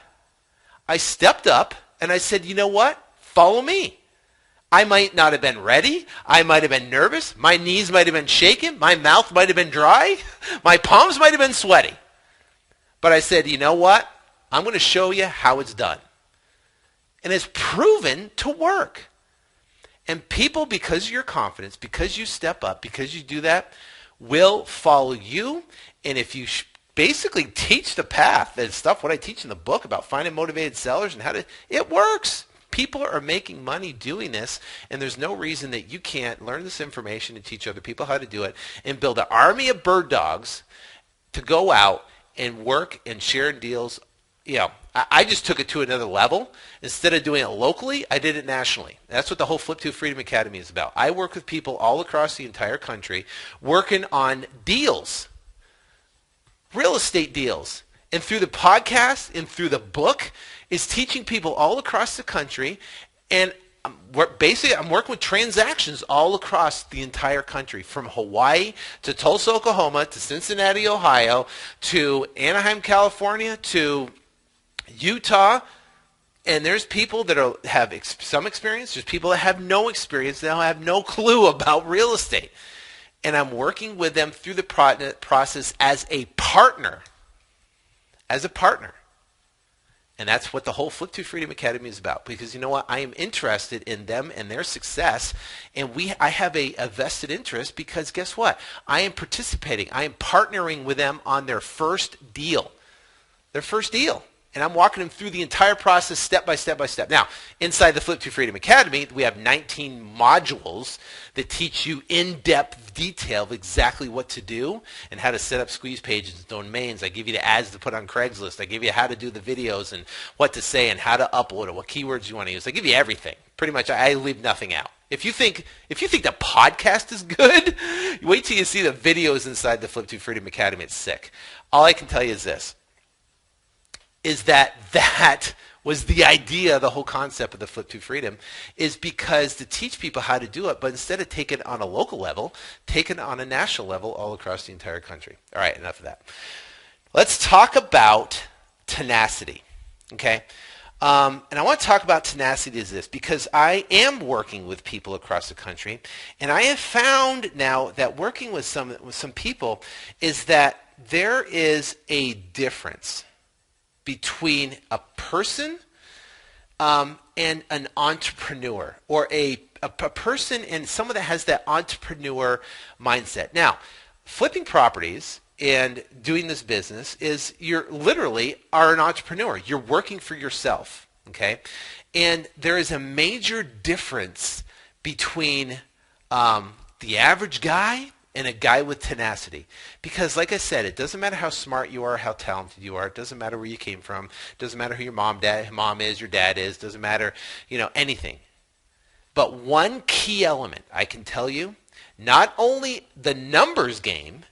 I stepped up and I said, you know what? Follow me. I might not have been ready. I might have been nervous. My knees might have been shaking. My mouth might have been dry. My palms might have been sweaty. But I said, you know what? I'm going to show you how it's done. And it's proven to work. And people, because of your confidence, because you step up, because you do that, will follow you. And if you basically teach the path, that stuff, what I teach in the book about finding motivated sellers and how to, it works. People are making money doing this, and there's no reason that you can't learn this information and teach other people how to do it and build an army of bird dogs to go out and work and share deals. You know, I just took it to another level. Instead of doing it locally, I did it nationally. That's what the whole Flip to Freedom Academy is about. I work with people all across the entire country working on deals, real estate deals. And through the podcast and through the book is teaching people all across the country. And I'm working with transactions all across the entire country, from Hawaii to Tulsa, Oklahoma, to Cincinnati, Ohio, to Anaheim, California, to Utah. And there's people that have some experience. There's people that have no experience. They don't have no clue about real estate. And I'm working with them through the process as a partner. As a partner. And that's what the whole Flip to Freedom Academy is about. Because you know what? I am interested in them and their success. And I have a vested interest, because guess what? I am participating. I am partnering with them on their first deal. Their first deal. And I'm walking them through the entire process step by step by step. Now, inside the Flip to Freedom Academy, we have 19 modules that teach you in-depth detail of exactly what to do and how to set up squeeze pages and domains. I give you the ads to put on Craigslist. I give you how to do the videos and what to say and how to upload it, what keywords you want to use. I give you everything. Pretty much, I leave nothing out. If you think the podcast is good, wait till you see the videos inside the Flip to Freedom Academy. It's sick. All I can tell you is this. Is that was the idea, the whole concept of the Flip to Freedom, is because to teach people how to do it, but instead of take it on a local level, take it on a national level all across the entire country. All right, enough of that. Let's talk about tenacity, okay? And I want to talk about tenacity as this, because I am working with people across the country, and I have found now that working with some people is that there is a difference between a person and an entrepreneur, or a person and someone that has that entrepreneur mindset. Now, flipping properties and doing this business is you're literally are an entrepreneur. You're working for yourself, okay? And there is a major difference between the average guy and a guy with tenacity. Because like I said, it doesn't matter how smart you are, how talented you are. It doesn't matter where you came from. It doesn't matter who your mom is, your dad is. It doesn't matter, anything. But one key element, I can tell you, not only the numbers game,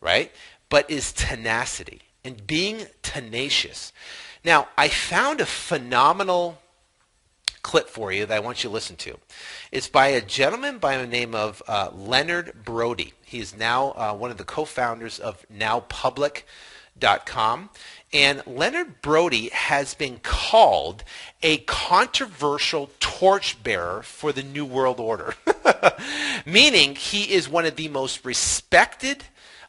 right, but is tenacity and being tenacious. Now, I found a phenomenal clip for you that I want you to listen to. It's by a gentleman by the name of Leonard Brody. He is now one of the co-founders of NowPublic.com. And Leonard Brody has been called a controversial torchbearer for the New World Order, meaning he is one of the most respected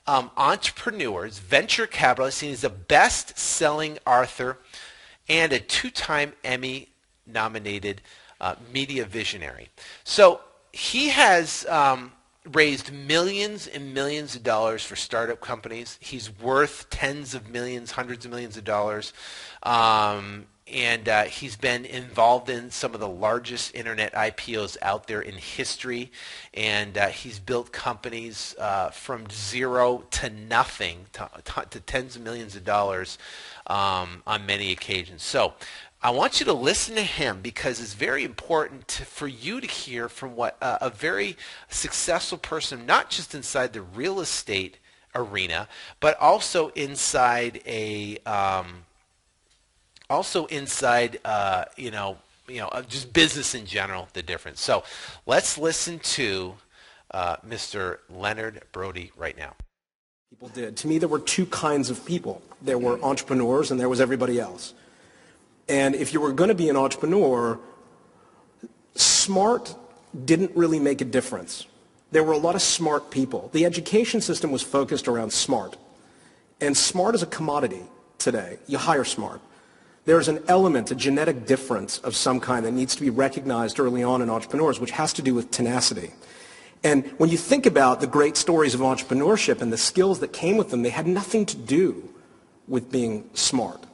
entrepreneurs, venture capitalists. He's a best-selling author and a 2-time Emmy-nominated media visionary. So he has raised millions and millions of dollars for startup companies. He's worth tens of millions, hundreds of millions of dollars. And he's been involved in some of the largest internet IPOs out there in history. And he's built companies from zero to nothing to tens of millions of dollars on many occasions. So I want you to listen to him because it's very important for you to hear from what a very successful person, not just inside the real estate arena, but also inside just business in general, the difference. So let's listen to Mr. Leonard Brody right now. People did. To me, there were two kinds of people. There were entrepreneurs and there was everybody else. And if you were going to be an entrepreneur, smart didn't really make a difference. There were a lot of smart people. The education system was focused around smart. And smart is a commodity today. You hire smart. There's an element, a genetic difference of some kind that needs to be recognized early on in entrepreneurs, which has to do with tenacity. And when you think about the great stories of entrepreneurship and the skills that came with them, they had nothing to do with being smart.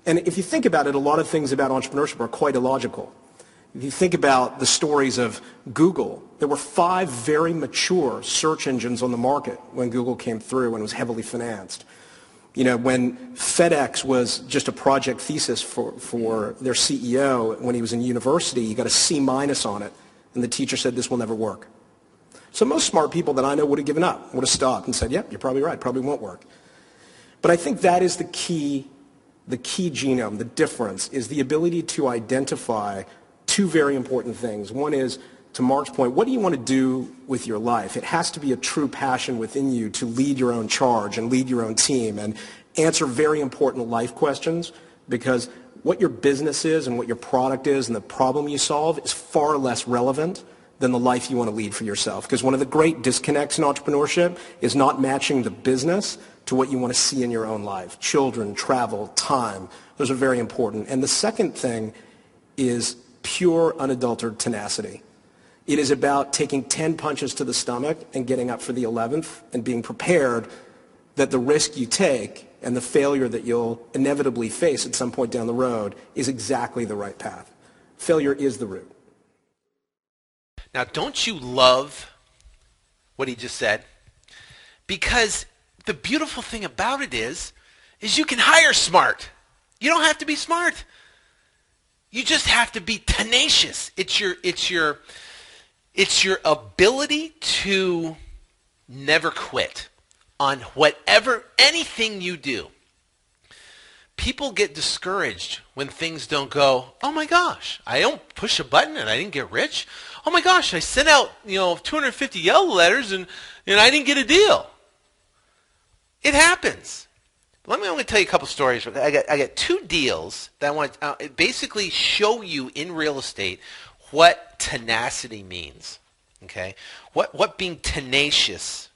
And if you think about it, a lot of things about entrepreneurship are quite illogical. If you think about the stories of Google, there were 5 very mature search engines on the market when Google came through and was heavily financed. You know, when FedEx was just a project thesis for their CEO when he was in university, he got a C- on it, and the teacher said, "This will never work." So most smart people that I know would have given up, would have stopped and said, "Yep, you're probably right, probably won't work." But I think that is the key genome, the difference, is the ability to identify 2 very important things. One is, to Mark's point, what do you want to do with your life? It has to be a true passion within you to lead your own charge and lead your own team and answer very important life questions, because what your business is and what your product is and the problem you solve is far less relevant than the life you want to lead for yourself. Because one of the great disconnects in entrepreneurship is not matching the business to what you want to see in your own life. Children, travel, time, those are very important. And the second thing is pure, unadulterated tenacity. It is about taking 10 punches to the stomach and getting up for the 11th and being prepared that the risk you take and the failure that you'll inevitably face at some point down the road is exactly the right path. Failure is the route. Now, don't you love what he just said? Because the beautiful thing about it is you can hire smart. You don't have to be smart. You just have to be tenacious. It's your ability to never quit on anything you do. People get discouraged when things don't go, "Oh my gosh, I don't push a button and I didn't get rich. Oh my gosh, I sent out 250 yellow letters and I didn't get a deal." It happens. I'm going to tell you a couple stories. I got 2 deals that I want to basically show you in real estate what tenacity means. Okay, what being tenacious,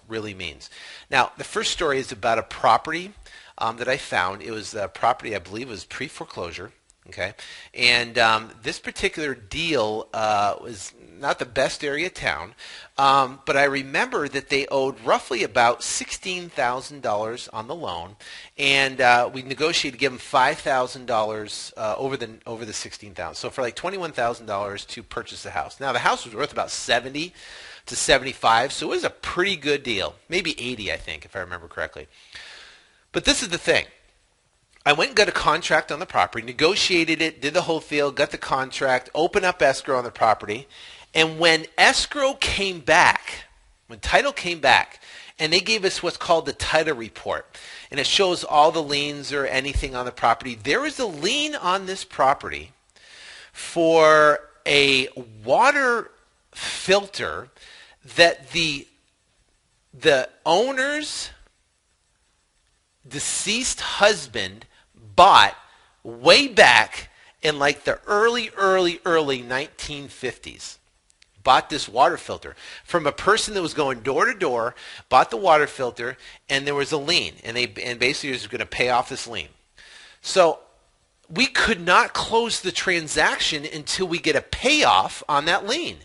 really means. Now, the first story is about a property that I found. It was a property I believe was pre-foreclosure. Okay, and this particular deal was not the best area of town, but I remember that they owed roughly about $16,000 on the loan, and we negotiated to give them $5,000 over the $16,000. So for like $21,000 to purchase the house. Now the house was worth about $70,000 to $75,000, so it was a pretty good deal, maybe $80,000, I think, if I remember correctly. But this is the thing. I went and got a contract on the property, negotiated it, did the whole deal, got the contract, opened up escrow on the property, and when escrow came back, when title came back, and they gave us what's called the title report, and it shows all the liens or anything on the property, there is a lien on this property for a water filter that the owner's deceased husband bought way back in like the early 1950s. Bought this water filter from a person that was going door to door, bought the water filter, and there was a lien, and basically was going to pay off this lien. So we could not close the transaction until we get a payoff on that lien.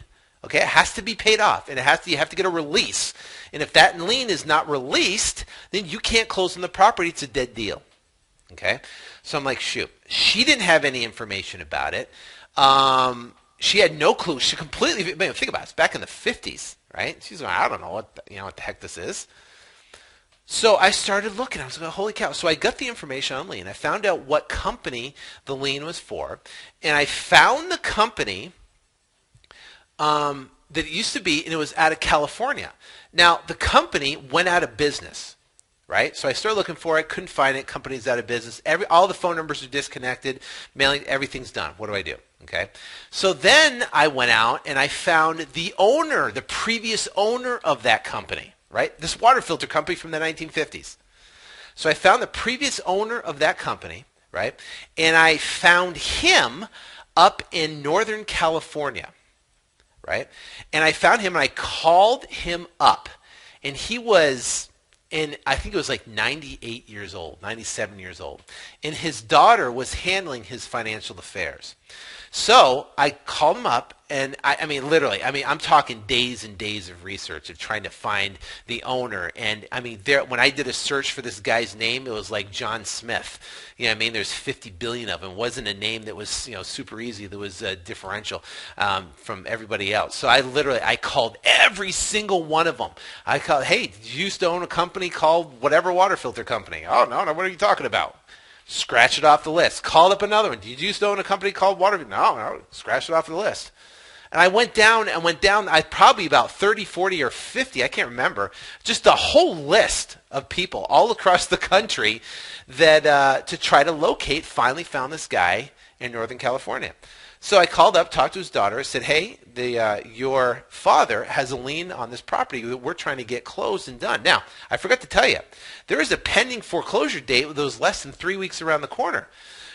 Okay, it has to be paid off, and you have to get a release. And if that lien is not released, then you can't close on the property. It's a dead deal. Okay, so I'm like, shoot. She didn't have any information about it. She had no clue. She completely, think about it. It's back in the 50s, right? She's going, I don't know what the heck this is. So I started looking. I was like, holy cow. So I got the information on lien. I found out what company the lien was for. And I found the company that it used to be, and it was out of California. Now, the company went out of business, right? So I started looking for it. Couldn't find it. Company's out of business. All the phone numbers are disconnected. Mailing, everything's done. What do I do? Okay. So then I went out and I found the owner, the previous owner of that company. Right? This water filter company from the 1950s. So I found the previous owner of that company, right? And I found him up in Northern California, right? And I found him and I called him up. And he was I think it was like 98 years old, 97 years old. And his daughter was handling his financial affairs. So I called him up, and I'm talking days and days of research of trying to find the owner. And when I did a search for this guy's name, it was like John Smith. There's 50 billion of them. It wasn't a name that was, super easy. That was differential from everybody else. So I called every single one of them. I called, hey, did you used to own a company called whatever water filter company? Oh, no, what are you talking about? Scratch it off the list. Called up another one. Did you used to own a company called Water? No, scratch it off the list. And I went down, I probably about 30, 40, or 50, I can't remember, just a whole list of people all across the country that to try to locate, finally found this guy in Northern California. So I called up, talked to his daughter, said, hey, your father has a lien on this property that we're trying to get closed and done. Now, I forgot to tell you, there is a pending foreclosure date that was less than 3 weeks around the corner,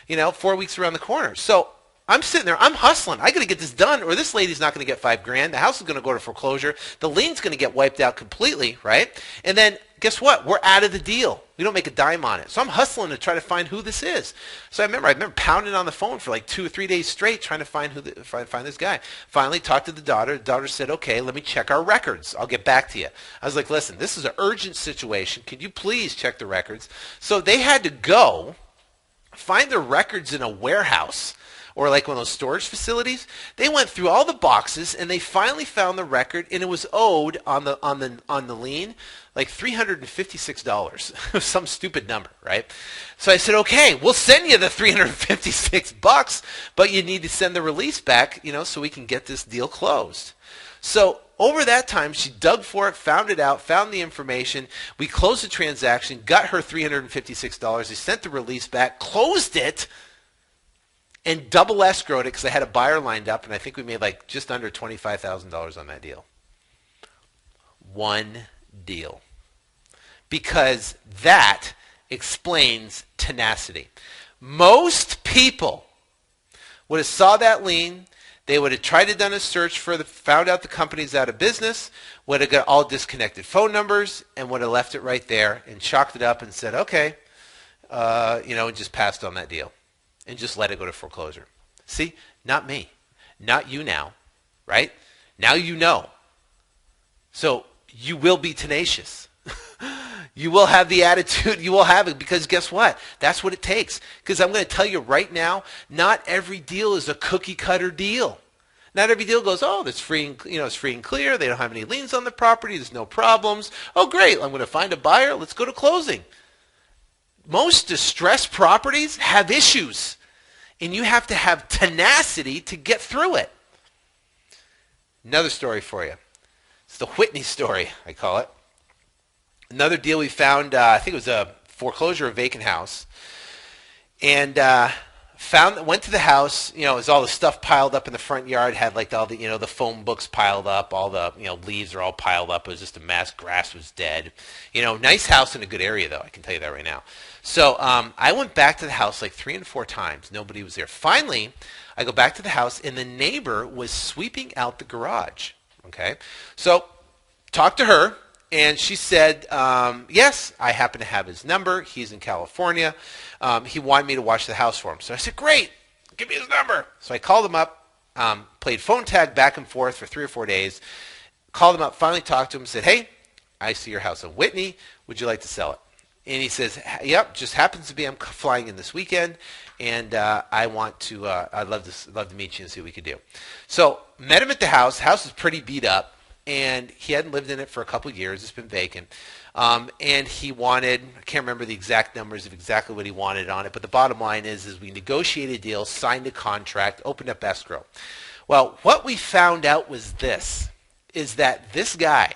4 weeks around the corner. So I'm sitting there, I'm hustling. I got to get this done, or this lady's not going to get $5,000. The house is going to go to foreclosure. The lien's going to get wiped out completely, right? And then guess what? We're out of the deal. We don't make a dime on it. So I'm hustling to try to find who this is. So I remember pounding on the phone for like 2 or 3 days straight trying to find find this guy. Finally talked to the daughter. The daughter said, okay, let me check our records. I'll get back to you. I was like, listen, this is an urgent situation. Could you please check the records? So they had to go find the records in a warehouse or like one of those storage facilities. They went through all the boxes and they finally found the record, and it was owed on the lien like $356. Some stupid number, right? So I said, okay, we'll send you the $356, but you need to send the release back, so we can get this deal closed. So over that time, she dug for it, found it out, found the information. We closed the transaction, got her $356. They sent the release back, closed it, and double escrowed it because I had a buyer lined up, and I think we made like just under $25,000 on that deal. One deal. Because that explains tenacity. Most people would have saw that lien, they would have tried to done a search found out the company's out of business, would have got all disconnected phone numbers, and would have left it right there and chalked it up and said, okay, and just passed on that deal. And just let it go to foreclosure. See, not me, not you now, right? Now you know. So you will be tenacious. You will have the attitude. You will have it because guess what? That's what it takes. Because I'm going to tell you right now, not every deal is a cookie cutter deal. Not every deal goes, oh, that's free and it's free and clear. They don't have any liens on the property. There's no problems. Oh, great! I'm going to find a buyer. Let's go to closing. Most distressed properties have issues, and you have to have tenacity to get through it. Another story for you. It's the Whitney story, I call it. Another deal we found, I think it was a foreclosure of a vacant house, and went to the house. It was all the stuff piled up in the front yard. Had like all the the phone books piled up, all the leaves are all piled up. It was just a mess. Grass was dead. Nice house in a good area though. I can tell you that right now. So I went back to the house like 3 and 4 times. Nobody was there. Finally, I go back to the house, and the neighbor was sweeping out the garage. Okay, so talked to her. And she said, yes, I happen to have his number. He's in California. He wanted me to watch the house for him. So I said, great, give me his number. So I called him up, played phone tag back and forth for 3 or 4 days, called him up, finally talked to him, said, hey, I see your house on Whitney. Would you like to sell it? And he says, yep, just happens to be I'm flying in this weekend, and I want to, I'd love to meet you and see what we could do. So met him at the house. The house was pretty beat up, and he hadn't lived in it for a couple of years. It's been vacant. And he wanted, I can't remember the exact numbers of exactly what he wanted on it, but the bottom line is we negotiated a deal, signed a contract, opened up escrow. Well, what we found out was this, is that this guy,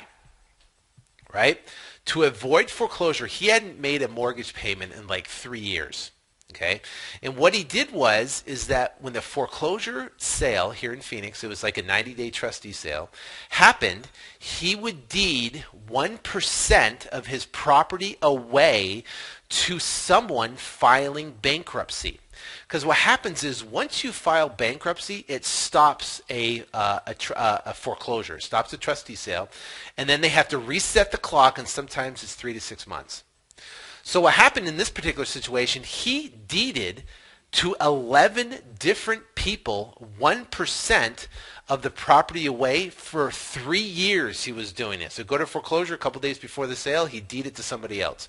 right, to avoid foreclosure, he hadn't made a mortgage payment in like 3 years. Okay, and what he did is that when the foreclosure sale here in Phoenix, it was like a 90-day trustee sale, happened, he would deed 1% of his property away to someone filing bankruptcy. Because what happens is once you file bankruptcy, it stops a foreclosure, stops a trustee sale, and then they have to reset the clock, and sometimes it's 3 to 6 months. So what happened in this particular situation, he deeded to 11 different people 1% of the property away for 3 years. He was doing it. So go to foreclosure a couple days before the sale, he deeded to somebody else.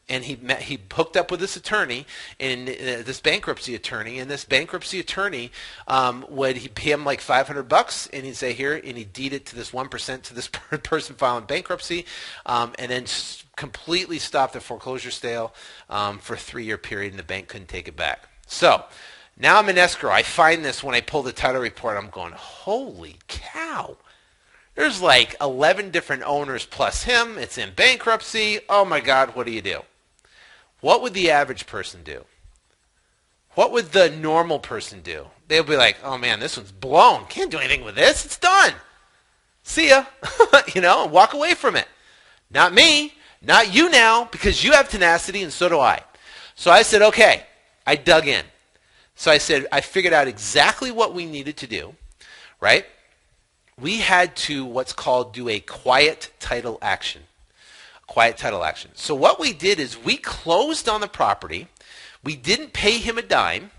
And he hooked up with this attorney, and this bankruptcy attorney, would he pay him like $500, and he'd say here, and he'd deed it to this 1% to this person filing bankruptcy, and then completely stop the foreclosure sale for a 3-year period, and the bank couldn't take it back. So now I'm in escrow. I find this when I pull the title report. I'm going, holy cow. There's like 11 different owners plus him. It's in bankruptcy. Oh my God, what do you do? What would the average person do? What would the normal person do? They'll be like, oh man, this one's blown. Can't do anything with this. It's done. See ya. Walk away from it. Not me. Not you now, because you have tenacity and so do I. So I said, okay. I dug in. So I said, I figured out exactly what we needed to do, right? We had to what's called do a quiet title action. Quiet title action. So what we did is we closed on the property. We didn't pay him a dime,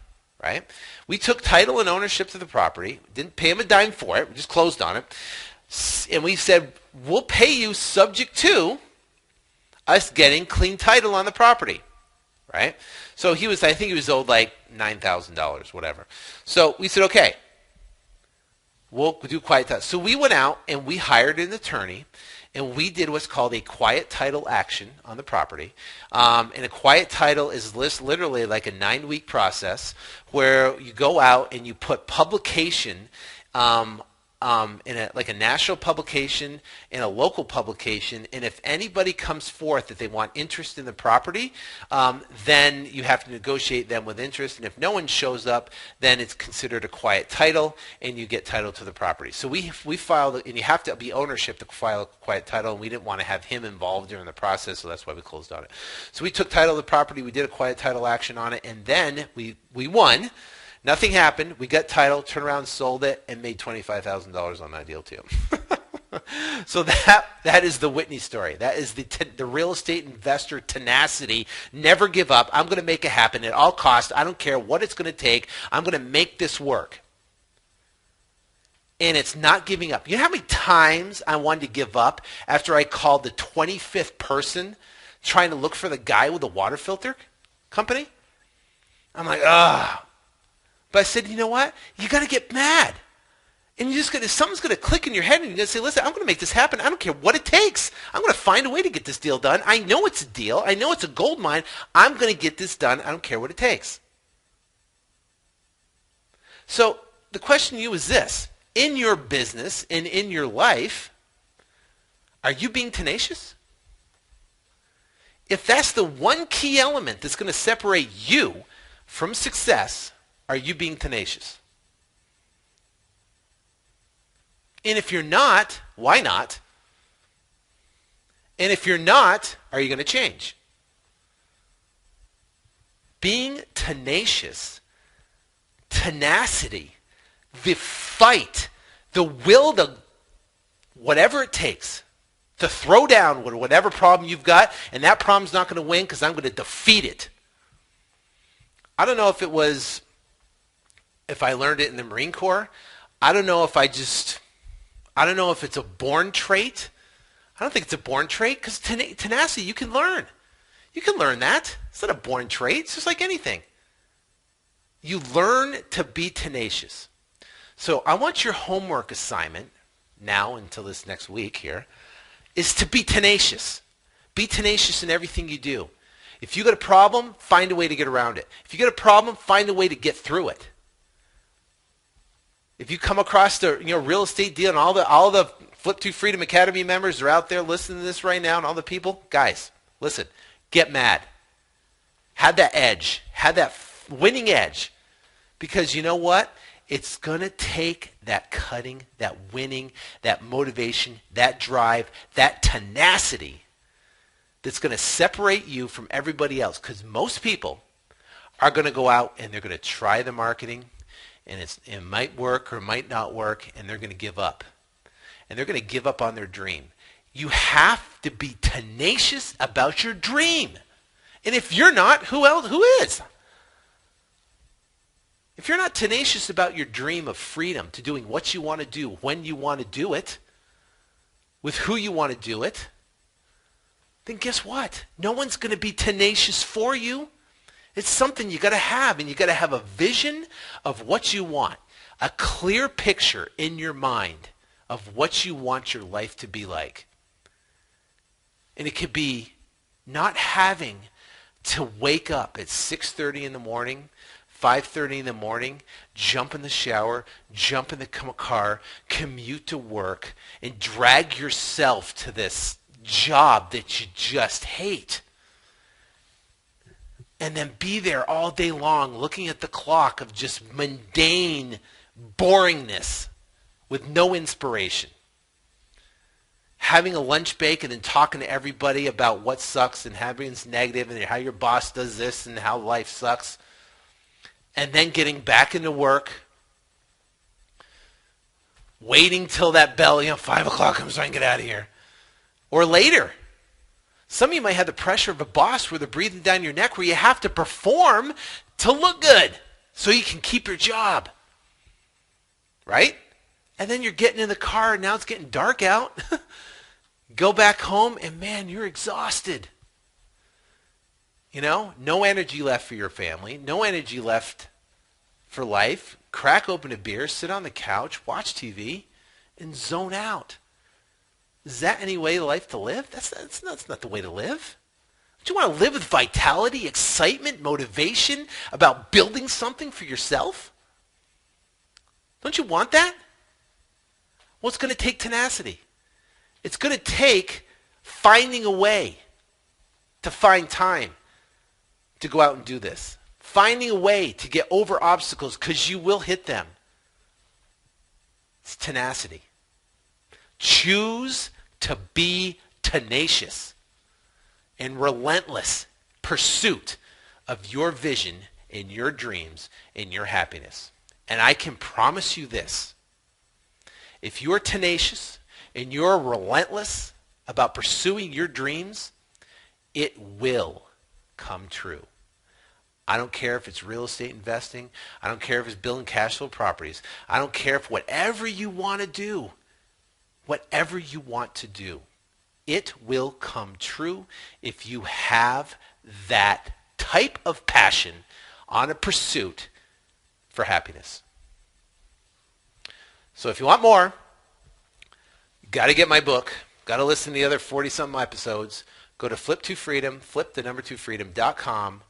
right? We took title and ownership to the property. Didn't pay him a dime for it. We just closed on it. And we said, we'll pay you subject to us getting clean title on the property, right? So I think he was owed like $9,000, whatever. So we said, okay, we'll do quiet title. So we went out and we hired an attorney, and we did what's called a quiet title action on the property. And a quiet title is literally like a 9-week process where you go out and you put publication in a national publication, in a local publication, and if anybody comes forth that they want interest in the property, then you have to negotiate them with interest, and if no one shows up, then it's considered a quiet title, and you get title to the property. So we filed, and you have to be ownership to file a quiet title, and we didn't want to have him involved during the process, so that's why we closed on it. So we took title of the property, we did a quiet title action on it, and then we won. Nothing happened. We got title, turned around, sold it, and made $25,000 on that deal too. So that is the Whitney story. That is the real estate investor tenacity. Never give up. I'm going to make it happen at all costs. I don't care what it's going to take. I'm going to make this work. And it's not giving up. You know how many times I wanted to give up after I called the 25th person trying to look for the guy with the water filter company? I'm like, ugh. But I said, you know what? You got to get mad. And something's going to click in your head, and you're going to say, listen, I'm going to make this happen. I don't care what it takes. I'm going to find a way to get this deal done. I know it's a deal. I know it's a gold mine. I'm going to get this done. I don't care what it takes. So the question to you is this. In your business and in your life, are you being tenacious? If that's the one key element that's going to separate you from success, are you being tenacious? And if you're not, why not? And if you're not, are you going to change? Being tenacious, tenacity, the fight, the will to whatever it takes to throw down whatever problem you've got, and that problem's not going to win because I'm going to defeat it. I don't know if I learned it in the Marine Corps. I don't know if it's a born trait. I don't think it's a born trait because tenacity, you can learn. You can learn that. It's not a born trait. It's just like anything. You learn to be tenacious. So I want your homework assignment now until this next week here is to be tenacious. Be tenacious in everything you do. If you got a problem, find a way to get around it. If you got a problem, find a way to get through it. If you come across the real estate deal and all the Flip to Freedom Academy members are out there listening to this right now and all the people, guys, listen, get mad. Have that edge. Have that winning edge. Because you know what? It's going to take that cutting, that winning, that motivation, that drive, that tenacity that's going to separate you from everybody else. Because most people are going to go out and they're going to try the marketing, and it might work or might not work, and they're going to give up. And they're going to give up on their dream. You have to be tenacious about your dream. And if you're not, who is? If you're not tenacious about your dream of freedom to doing what you want to do, when you want to do it, with who you want to do it, then guess what? No one's going to be tenacious for you. It's something you got to have, and you got to have a vision of what you want, a clear picture in your mind of what you want your life to be like. And it could be not having to wake up at 6:30 in the morning, 5:30 in the morning, jump in the shower, jump in the car, commute to work, and drag yourself to this job that you just hate. And then be there all day long looking at the clock of just mundane boringness with no inspiration. Having a lunch break and then talking to everybody about what sucks and everything's negative and how your boss does this and how life sucks. And then getting back into work, waiting till that bell, 5 o'clock comes so I can get out of here. Or later. Some of you might have the pressure of a boss where they're breathing down your neck, where you have to perform to look good so you can keep your job. Right? And then you're getting in the car and now it's getting dark out. Go back home and man, you're exhausted. No energy left for your family, no energy left for life. Crack open a beer, sit on the couch, watch TV, and zone out. Is that any way of life to live? That's not the way to live. Don't you want to live with vitality, excitement, motivation about building something for yourself? Don't you want that? Well, it's going to take tenacity. It's going to take finding a way to find time to go out and do this. Finding a way to get over obstacles because you will hit them. It's tenacity. Choose to be tenacious and relentless pursuit of your vision and your dreams and your happiness. And I can promise you this. If you're tenacious and you're relentless about pursuing your dreams, it will come true. I don't care if it's real estate investing. I don't care if it's building cash flow properties. I don't care if whatever you want to do, it will come true if you have that type of passion on a pursuit for happiness. So if you want more, you got to get my book. Got to listen to the other 40-something episodes. Go to flip2freedom.com,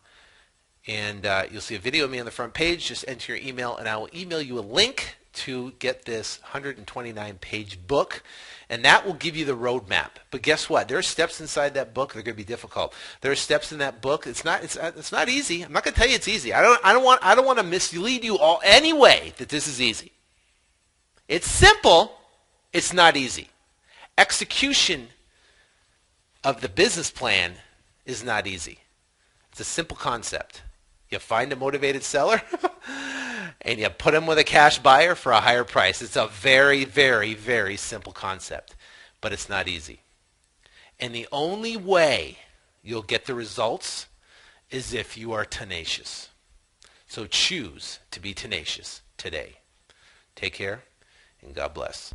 and you'll see a video of me on the front page. Just enter your email, and I will email you a link to get this 129-page book, and that will give you the roadmap. But guess what? There are steps inside that book that are going to be difficult. There are steps in that book. It's not easy. I'm not going to tell you it's easy. I don't want to mislead you all anyway that this is easy. It's simple. It's not easy. Execution of the business plan is not easy. It's a simple concept. You find a motivated seller and you put them with a cash buyer for a higher price. It's a very, very, very simple concept, but it's not easy. And the only way you'll get the results is if you are tenacious. So choose to be tenacious today. Take care. and God bless.